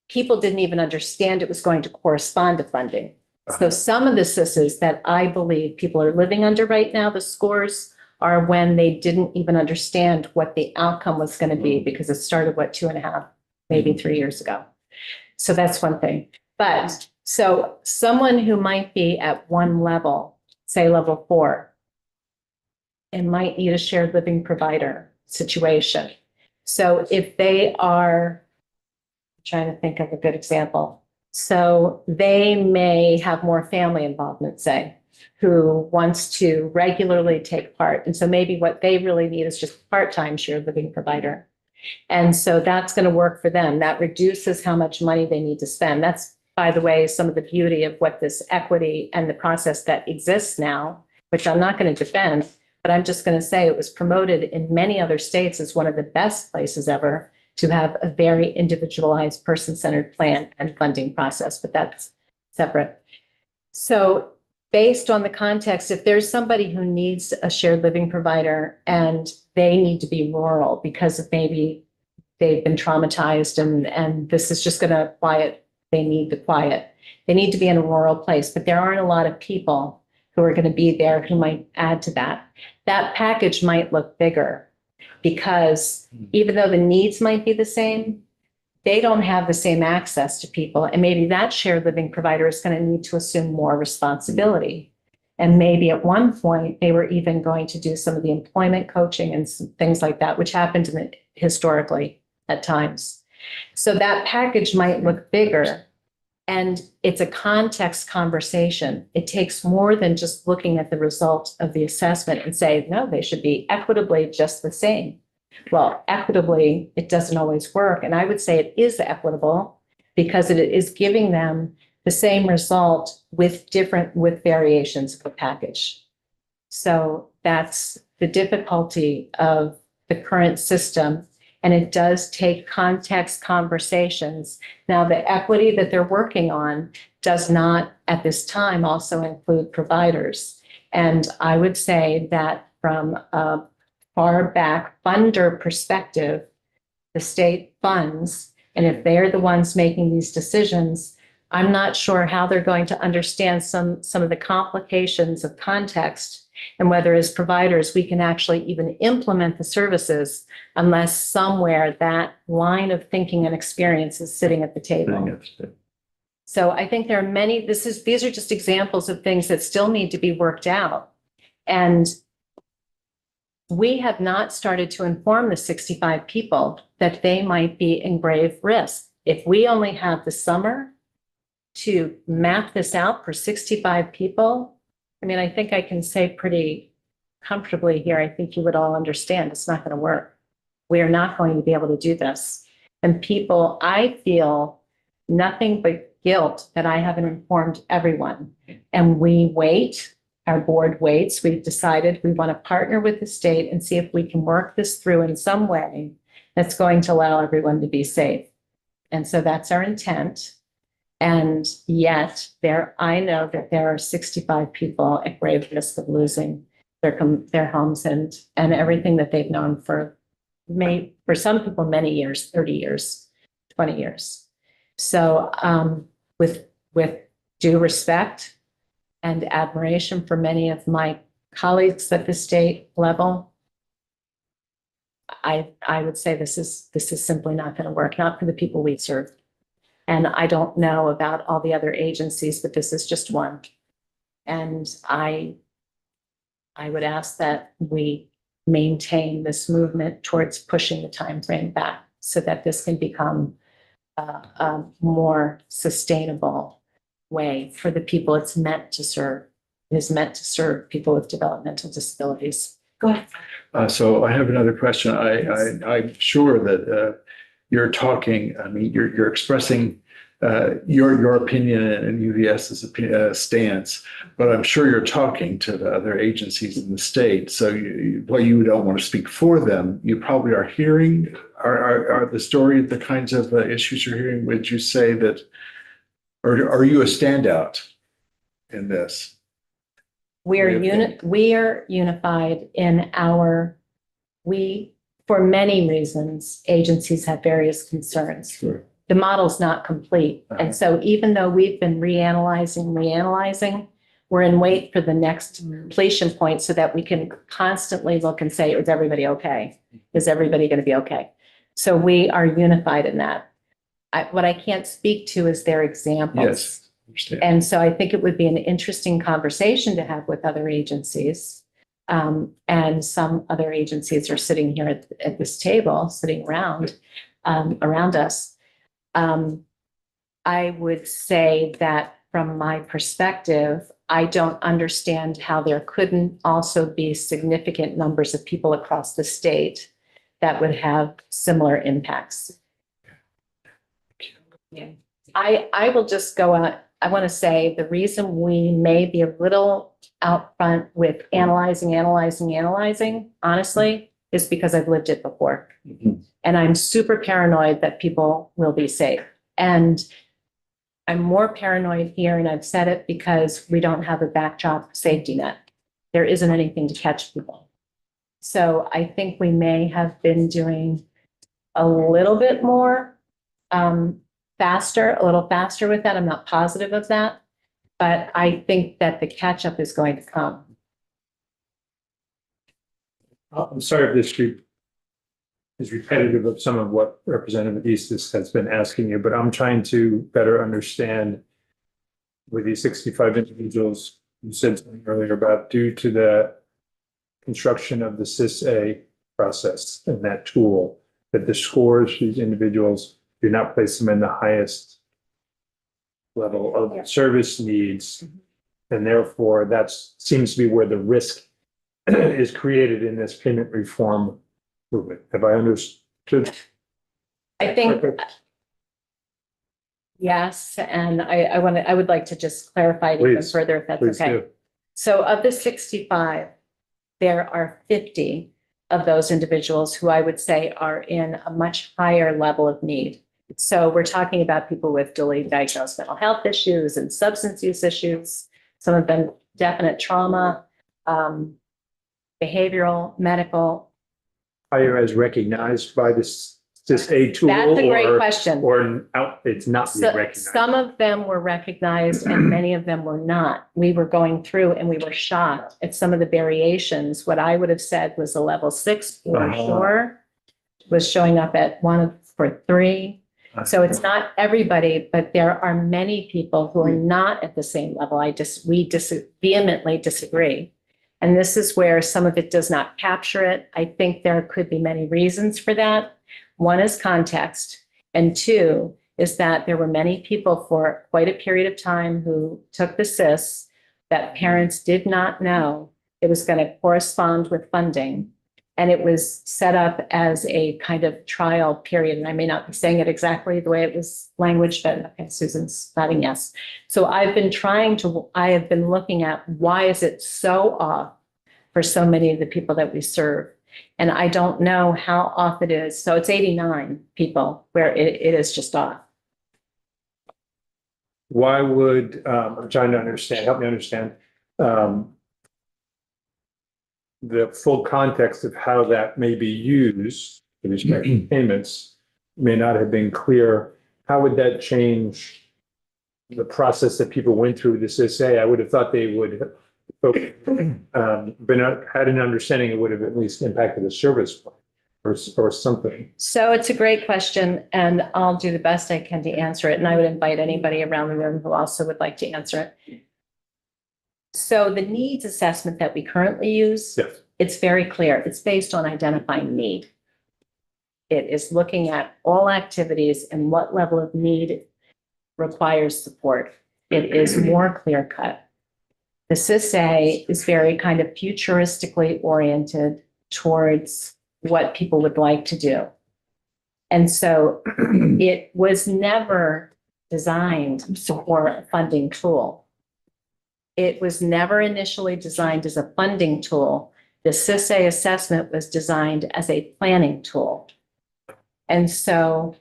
Speaker 17: people didn't even understand it was going to correspond to funding. So some of the SISs that I believe people are living under right now, the scores are when they didn't even understand what the outcome was going to be, because it started, 2.5, maybe 3 years ago. So that's one thing. But so someone who might be at one level, say level 4, and might need a shared living provider situation. So if they are, I'm trying to think of a good example. So they may have more family involvement, say, who wants to regularly take part. And so maybe what they really need is just part-time shared living provider. And so that's going to work for them. That reduces how much money they need to spend. That's, by the way, some of the beauty of what this equity and the process that exists now, which I'm not going to defend, but I'm just going to say it was promoted in many other states as one of the best places ever to have a very individualized, person-centered plan and funding process, but that's separate. So based on the context, if there's somebody who needs a shared living provider and they need to be rural because of maybe they've been traumatized and this is just going to quiet, they need the quiet. They need to be in a rural place, but there aren't a lot of people who are going to be there who might add to that. That package might look bigger because even though the needs might be the same, they don't have the same access to people. And maybe that shared living provider is going to need to assume more responsibility. And maybe at one point, they were even going to do some of the employment coaching and things like that, which happened historically at times. So that package might look bigger. And it's a context conversation. It takes more than just looking at the result of the assessment and say, no, they should be equitably just the same. Well, equitably, it doesn't always work. And I would say it is equitable because it is giving them the same result with variations of the package. So that's the difficulty of the current system. And it does take context conversations. Now, the equity that they're working on does not at this time also include providers. And I would say that from a far back funder perspective, the state funds, and if they're the ones making these decisions, I'm not sure how they're going to understand some of the complications of context and whether as providers we can actually even implement the services unless somewhere that line of thinking and experience is sitting at the table. So I think there are many, these are just examples of things that still need to be worked out. And we have not started to inform the 65 people that they might be in grave risk. If we only have the summer to map this out for 65 people, I mean, I think I can say pretty comfortably here, I think you would all understand it's not going to work. We are not going to be able to do this. And people, I feel nothing but guilt that I haven't informed everyone. And we wait, our board waits. We've decided we want to partner with the state and see if we can work this through in some way that's going to allow everyone to be safe. And so that's our intent. And yet I know that there are 65 people at grave risk of losing their homes and everything that they've known for some people, many years, 30 years, 20 years. So with due respect and admiration for many of my colleagues at the state level, I would say this is simply not going to work, not for the people we serve. And I don't know about all the other agencies, but this is just one. And I would ask that we maintain this movement towards pushing the time frame back so that this can become a more sustainable way for the people it's meant to serve. It is meant to serve people with developmental disabilities. Go ahead.
Speaker 5: So I have another question. I'm sure that you're expressing your opinion and UVS's stance, but I'm sure you're talking to the other agencies in the state. So while you don't want to speak for them, you probably are hearing, are the story, the kinds of issues you're hearing, would you say that, or are you a standout in this?
Speaker 17: We are unified in for many reasons, agencies have various concerns.
Speaker 5: Sure.
Speaker 17: The model's not complete. And so even though we've been reanalyzing, we're in wait for the next completion point so that we can constantly look and say, is everybody okay? Is everybody going to be okay? So we are unified in that. What I can't speak to is their examples.
Speaker 5: Yes. Understand.
Speaker 17: And so I think it would be an interesting conversation to have with other agencies. And some other agencies are sitting here at this table, sitting around us. I would say that from my perspective, I don't understand how there couldn't also be significant numbers of people across the state that would have similar impacts. Yeah. I will just go out. I want to say the reason we may be a little out front with analyzing, honestly, is because I've lived it before. Mm-hmm. And I'm super paranoid that people will be safe. And I'm more paranoid here, and I've said it, because we don't have a backdrop safety net. There isn't anything to catch people. So I think we may have been doing a little bit more a little faster with that. I'm not positive of that, but I think that the catch up is going to come.
Speaker 4: I'm sorry if this is repetitive of some of what Representative Eastis has been asking you, but I'm trying to better understand with these 65 individuals, you said something earlier about due to the construction of the SIS-A process and that tool, that the scores, these individuals do not place them in the highest level of service needs. And therefore, that seems to be where the risk is created in this payment reform movement. Have I understood?
Speaker 17: I think, yes, and I would like to just clarify it even
Speaker 4: Please,
Speaker 17: further, if that's
Speaker 4: please
Speaker 17: okay.
Speaker 4: do.
Speaker 17: So of the 65, there are 50 of those individuals who I would say are in a much higher level of need. So we're talking about people with duly diagnosed mental health issues and substance use issues, some of them definite trauma, behavioral, medical.
Speaker 4: Higher as recognized by this SIS-A tool?
Speaker 17: That's a great question.
Speaker 4: Or it's not being recognized?
Speaker 17: Some of them were recognized and many of them were not. We were going through and we were shocked at some of the variations. What I would have said was a level 6 for sure was showing up at 1 for 3. So it's not everybody, but there are many people who are not at the same level. We vehemently disagree. And this is where some of it does not capture it. I think there could be many reasons for that. One is context, and 2 is that there were many people for quite a period of time who took the SIS that parents did not know it was going to correspond with funding. And it was set up as a kind of trial period. And I may not be saying it exactly the way it was languaged, but okay, Susan's nodding yes. So I have been looking at why is it so off for so many of the people that we serve. And I don't know how off it is. So it's 89 people where it is just off.
Speaker 4: Why would, I'm trying to understand, help me understand, the full context of how that may be used for these payments may not have been clear. How would that change the process that people went through the SIS-A? I would have thought they would have had an understanding it would have at least impacted the service plan or something.
Speaker 17: So it's a great question, and I'll do the best I can to answer it. And I would invite anybody around the room who also would like to answer it. So the needs assessment that we currently use,
Speaker 4: yes,
Speaker 17: it's very clear. It's based on identifying need. It is looking at all activities and what level of need requires support. It is more clear cut. The SIS-A is very kind of futuristically oriented towards what people would like to do. And so it was never designed for a funding tool. It was never initially designed as a funding tool. The SIS-A assessment was designed as a planning tool. And so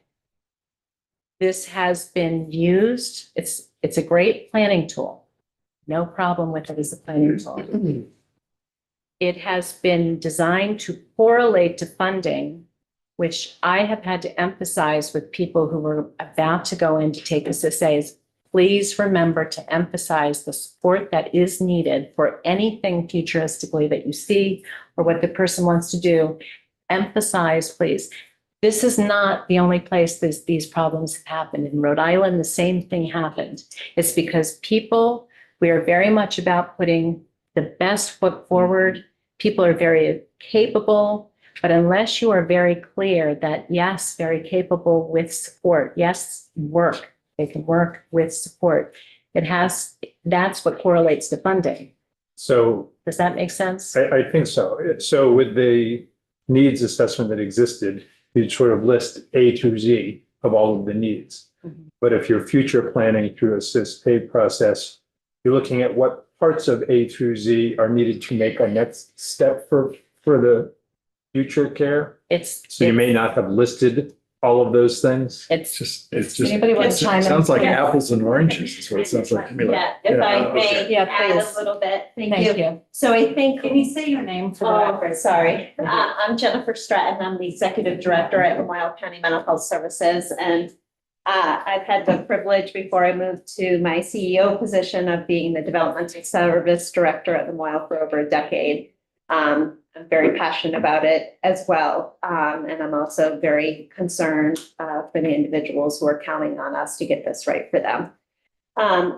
Speaker 17: this has been used. It's a great planning tool. No problem with it as a planning tool. It has been designed to correlate to funding, which I have had to emphasize with people who were about to go in to take the SIS-As. Please remember to emphasize the support that is needed for anything futuristically that you see or what the person wants to do. Emphasize, please. This is not the only place these problems have happened. In Rhode Island, the same thing happened. It's because we are very much about putting the best foot forward. People are very capable, but unless you are very clear that, yes, very capable with support, yes, they can work with support. That's what correlates to funding.
Speaker 4: So
Speaker 17: does that make sense?
Speaker 4: I think so. So with the needs assessment that existed, you'd sort of list A through Z of all of the needs. Mm-hmm. But if you're future planning through a SIS-A process, you're looking at what parts of A through Z are needed to make a next step for the future care. So you may not have listed all of those things.
Speaker 5: It's just,
Speaker 17: Anybody want to chime in?
Speaker 5: Sounds like apples and oranges is what it sounds like to me.
Speaker 6: Yeah, if I may
Speaker 17: Yeah,
Speaker 6: add
Speaker 17: please.
Speaker 6: a little bit.
Speaker 17: Thank you.
Speaker 6: So I think.
Speaker 8: Can you say your name for the
Speaker 6: Oh,
Speaker 8: record?
Speaker 6: sorry. I'm Jennifer Stratton. I'm the Executive Director at Lamoille County Mental Health Services. And I've had the privilege before I moved to my CEO position of being the Developmental Service Director at Lamoille for over a decade. I'm very passionate about it as well. And I'm also very concerned for the individuals who are counting on us to get this right for them.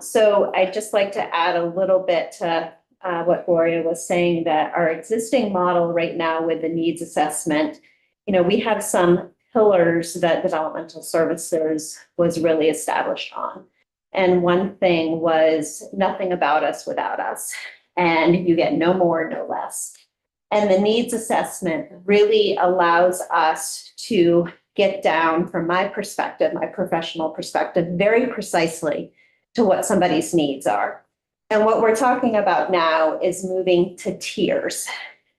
Speaker 6: So I'd just like to add a little bit to what Gloria was saying, that our existing model right now with the needs assessment, we have some pillars that developmental services was really established on. And one thing was nothing about us without us, and you get no more, no less. And the needs assessment really allows us to get down, from my perspective, my professional perspective, very precisely to what somebody's needs are. And what we're talking about now is moving to tiers.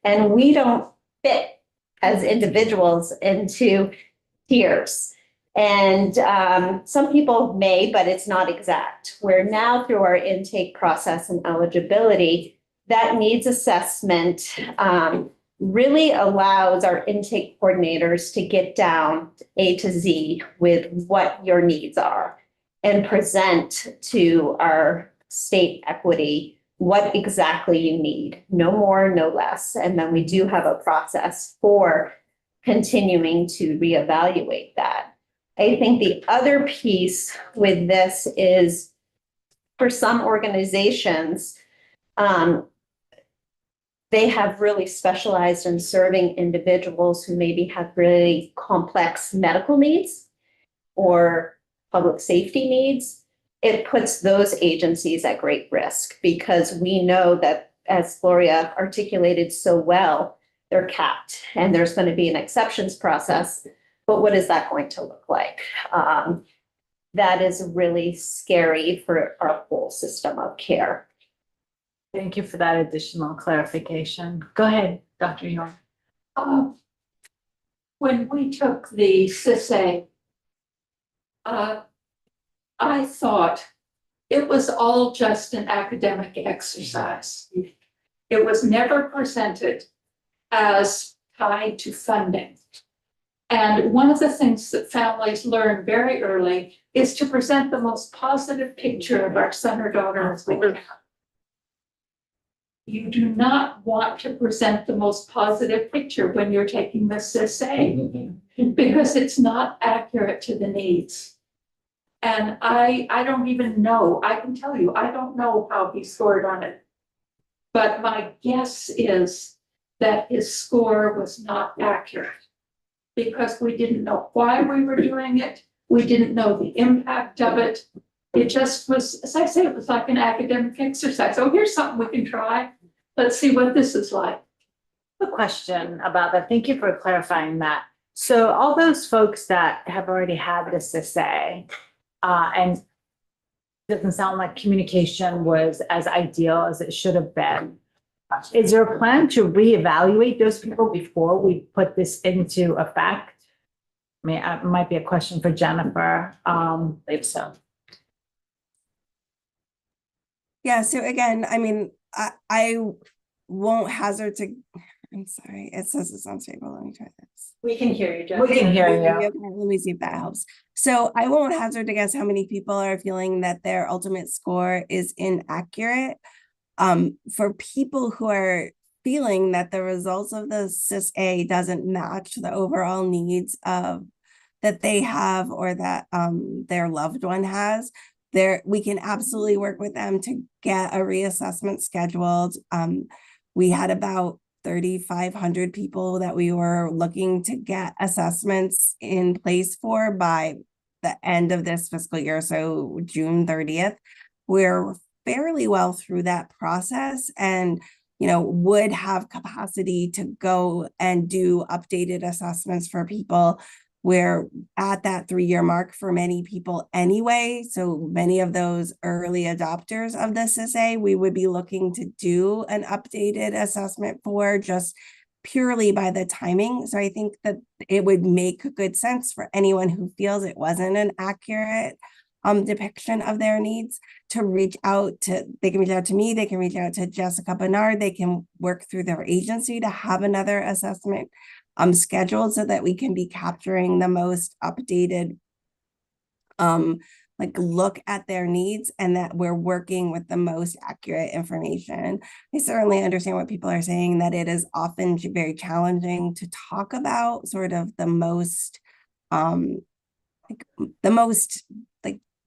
Speaker 6: And we don't fit as individuals into tiers. And some people may, but it's not exact. Where now, through our intake process and eligibility, that needs assessment really allows our intake coordinators to get down A to Z with what your needs are and present to our state equity what exactly you need, no more, no less. And then we do have a process for continuing to reevaluate that. I think the other piece with this is, for some organizations, they have really specialized in serving individuals who maybe have really complex medical needs or public safety needs. It puts those agencies at great risk, because we know that, as Gloria articulated so well, they're capped and there's going to be an exceptions process. But what is that going to look like? That is really scary for our whole system of care.
Speaker 7: Thank you for that additional clarification. Go ahead, Dr. York.
Speaker 16: When we took the CISA, I thought it was all just an academic exercise. It was never presented as tied to funding. And one of the things that families learn very early is to present the most positive picture of our son or daughter as we can. You do not want to present the most positive picture when you're taking the CISA, because it's not accurate to the needs. And I don't even know, I can tell you, I don't know how he scored on it. But my guess is that his score was not accurate, because we didn't know why we were doing it. We didn't know the impact of it. It just was, as I say, it was like an academic exercise. Oh, here's something we can try. Let's see what this is like.
Speaker 7: A question about that. Thank you for clarifying that. So all those folks that have already had this to say, and it doesn't sound like communication was as ideal as it should have been. Is there a plan to reevaluate those people before we put this into effect? I mean, it might be a question for Jennifer.
Speaker 17: I believe so.
Speaker 13: Yeah, so again, I mean, I won't hazard to, I'm sorry, it says it's unstable. Let me try this.
Speaker 17: We can hear you, Jen.
Speaker 7: We can hear you.
Speaker 13: Okay, let me see if that helps. So I won't hazard to guess how many people are feeling that their ultimate score is inaccurate. For people who are feeling that the results of the CISA doesn't match the overall needs of that they have or that their loved one has, we can absolutely work with them to get a reassessment scheduled. We had about 3,500 people that we were looking to get assessments in place for by the end of this fiscal year, so June 30th. We're fairly well through that process, and would have capacity to go and do updated assessments for people. We're at that 3-year mark for many people anyway. So many of those early adopters of the CISA, we would be looking to do an updated assessment for, just purely by the timing. So I think that it would make good sense for anyone who feels it wasn't an accurate depiction of their needs to reach out to, they can reach out to me, they can reach out to Jessica Bernard, they can work through their agency to have another assessment scheduled so that we can be capturing the most updated like look at their needs and that we're working with the most accurate information. I certainly understand what people are saying, that it is often very challenging to talk about sort of the most, like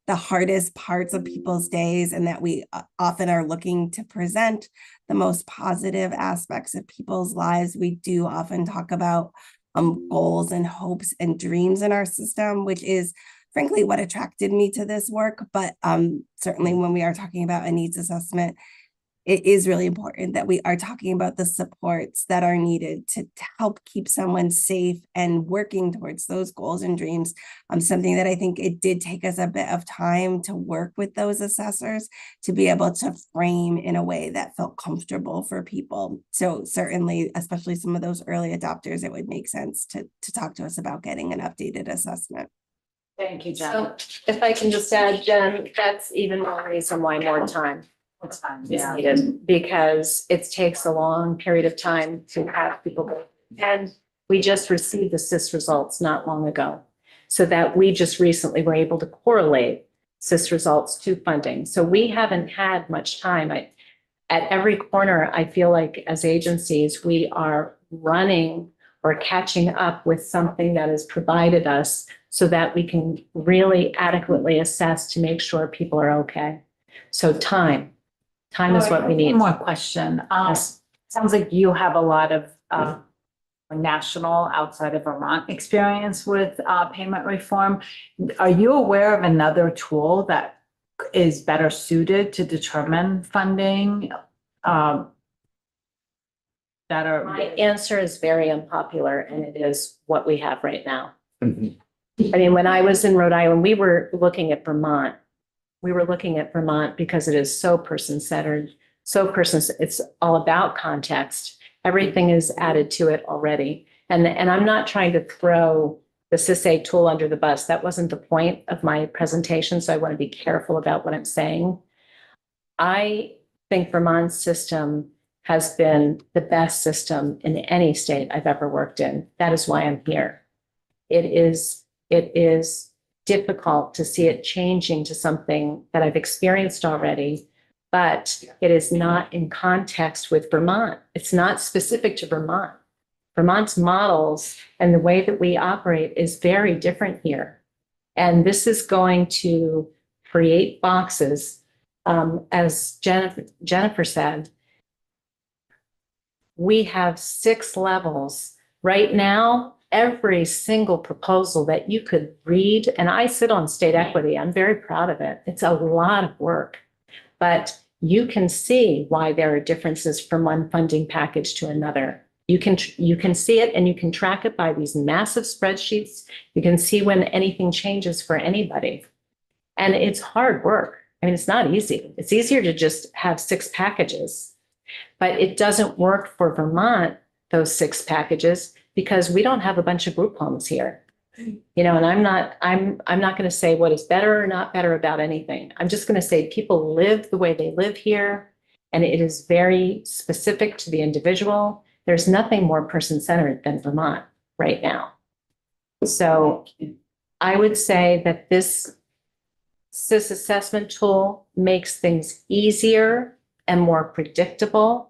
Speaker 13: the hardest parts of people's days, and that we often are looking to present the most positive aspects of people's lives. We do often talk about goals and hopes and dreams in our system, which is frankly what attracted me to this work. But certainly when we are talking about a needs assessment, it is really important that we are talking about the supports that are needed to help keep someone safe and working towards those goals and dreams. Something that I think it did take us a bit of time to work with those assessors to be able to frame in a way that felt comfortable for people. So certainly, especially some of those early adopters, it would make sense to talk to us about getting an updated assessment.
Speaker 7: Thank you, Jen.
Speaker 17: So if I can just add, Jen, that's even more reason why more time
Speaker 7: It's fine.
Speaker 17: is
Speaker 7: Yeah.
Speaker 17: needed, because it takes a long period of time to have people go. And we just received the CIS results not long ago, so that we just recently were able to correlate CIS results to funding. So we haven't had much time. At every corner, I feel like as agencies, we are running or catching up with something that is provided us so that we can really adequately assess to make sure people are okay. So time is what we need.
Speaker 7: One more question.
Speaker 17: Yes.
Speaker 7: Sounds like you have a lot of national outside of Vermont experience with payment reform. Are you aware of another tool that is better suited to determine funding?
Speaker 17: My answer is very unpopular, and it is what we have right now. I mean, when I was in Rhode Island, we were looking at Vermont. We were looking at Vermont because it is so person-centered, it's all about context. Everything is added to it already. And I'm not trying to throw the CIS-A tool under the bus. That wasn't the point of my presentation, so I want to be careful about what I'm saying. I think Vermont's system has been the best system in any state I've ever worked in. That is why I'm here. It is difficult to see it changing to something that I've experienced already, but it is not in context with Vermont. It's not specific to Vermont. Vermont's models and the way that we operate is very different here. And this is going to create boxes. As Jennifer said, we have 6 levels. Right now, every single proposal that you could read, and I sit on state equity, I'm very proud of it. It's a lot of work, but you can see why there are differences from one funding package to another. You can see it, and you can track it by these massive spreadsheets. You can see when anything changes for anybody. And it's hard work. I mean, it's not easy. It's easier to just have 6 packages, but it doesn't work for Vermont, those 6 packages, because we don't have a bunch of group homes here. You know, and I'm not going to say what is better or not better about anything. I'm just going to say people live the way they live here, and it is very specific to the individual. There's nothing more person-centered than Vermont right now. So I would say that this CIS assessment tool makes things easier and more predictable,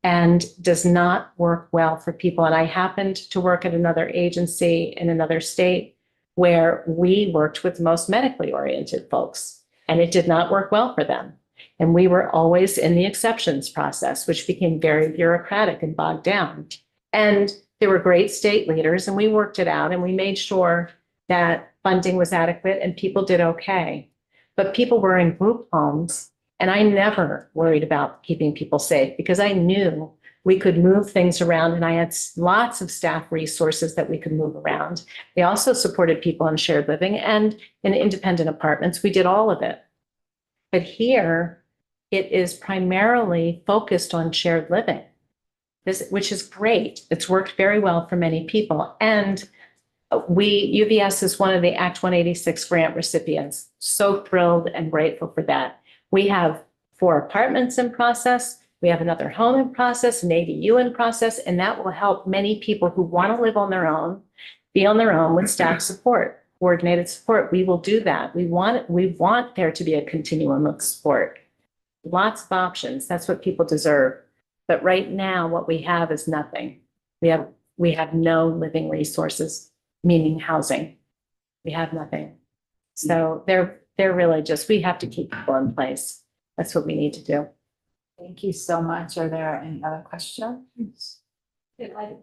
Speaker 17: and does not work well for people. And I happened to work at another agency in another state where we worked with most medically oriented folks, and it did not work well for them. And we were always in the exceptions process, which became very bureaucratic and bogged down. And there were great state leaders, and we worked it out, and we made sure that funding was adequate and people did okay. But people were in group homes, and I never worried about keeping people safe because I knew we could move things around, and I had lots of staff resources that we could move around. They also supported people in shared living and in independent apartments. We did all of it. But here, it is primarily focused on shared living, which is great. It's worked very well for many people. And UVS is one of the Act 186 grant recipients. So thrilled and grateful for that. We have 4 apartments in process. We have another home in process, an ADU in process, and that will help many people who want to live on their own, be on their own with staff support. coordinated support, we will do that. We want there to be a continuum of support. Lots of options. That's what people deserve. But right now, what we have is nothing. We have no living resources, meaning housing. We have nothing. So they're really just, we have to keep people in place. That's what we need to do.
Speaker 7: Thank you so much. Are there any other questions?
Speaker 3: I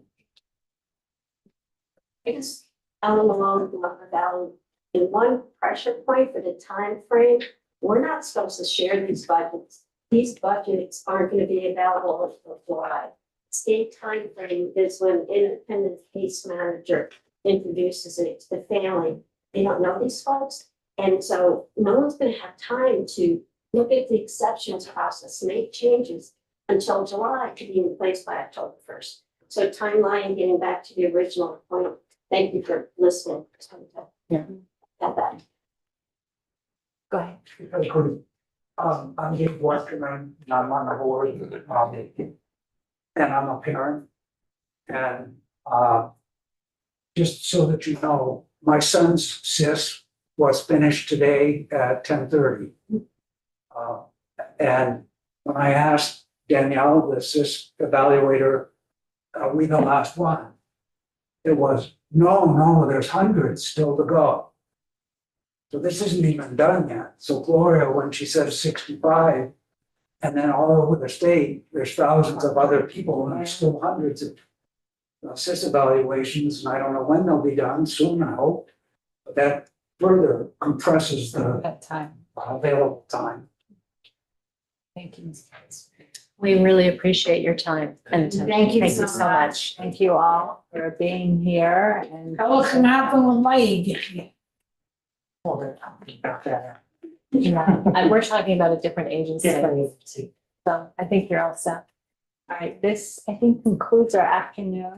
Speaker 3: guess Ellen Malone from Upper Valley, in one pressure point for the time frame, we're not supposed to share these budgets. These budgets aren't going to be available until July. State time frame is when independent case manager introduces it to the family. They don't know these folks. And so no one's going to have time to look at the exceptions process, make changes until July to be in place by October 1st. So timeline, getting back to the original point, thank you for listening.
Speaker 17: Yeah.
Speaker 3: Got that.
Speaker 7: Go ahead.
Speaker 18: I'm Dave Westerman, and I'm on the board, and I'm a parent. And, just so that you know, my son's CIS was finished today at 10:30. And when I asked Danielle, the CIS evaluator, are we the last one? It was, no, there's hundreds still to go. So this isn't even done yet. So Gloria, when she says 65, and then all over the state, there's thousands of other people and there's still hundreds of CIS evaluations, and I don't know when they'll be done, soon, I hope. But that further compresses the
Speaker 7: That time.
Speaker 18: available time.
Speaker 7: Thank you.
Speaker 17: We really appreciate your time and attention.
Speaker 7: Thank you so much. Thank you all for being here and.
Speaker 10: Tell us what happened with Mike.
Speaker 17: Yeah, we're talking about a different agency. So I think you're all set.
Speaker 7: All right, this, I think, concludes our afternoon.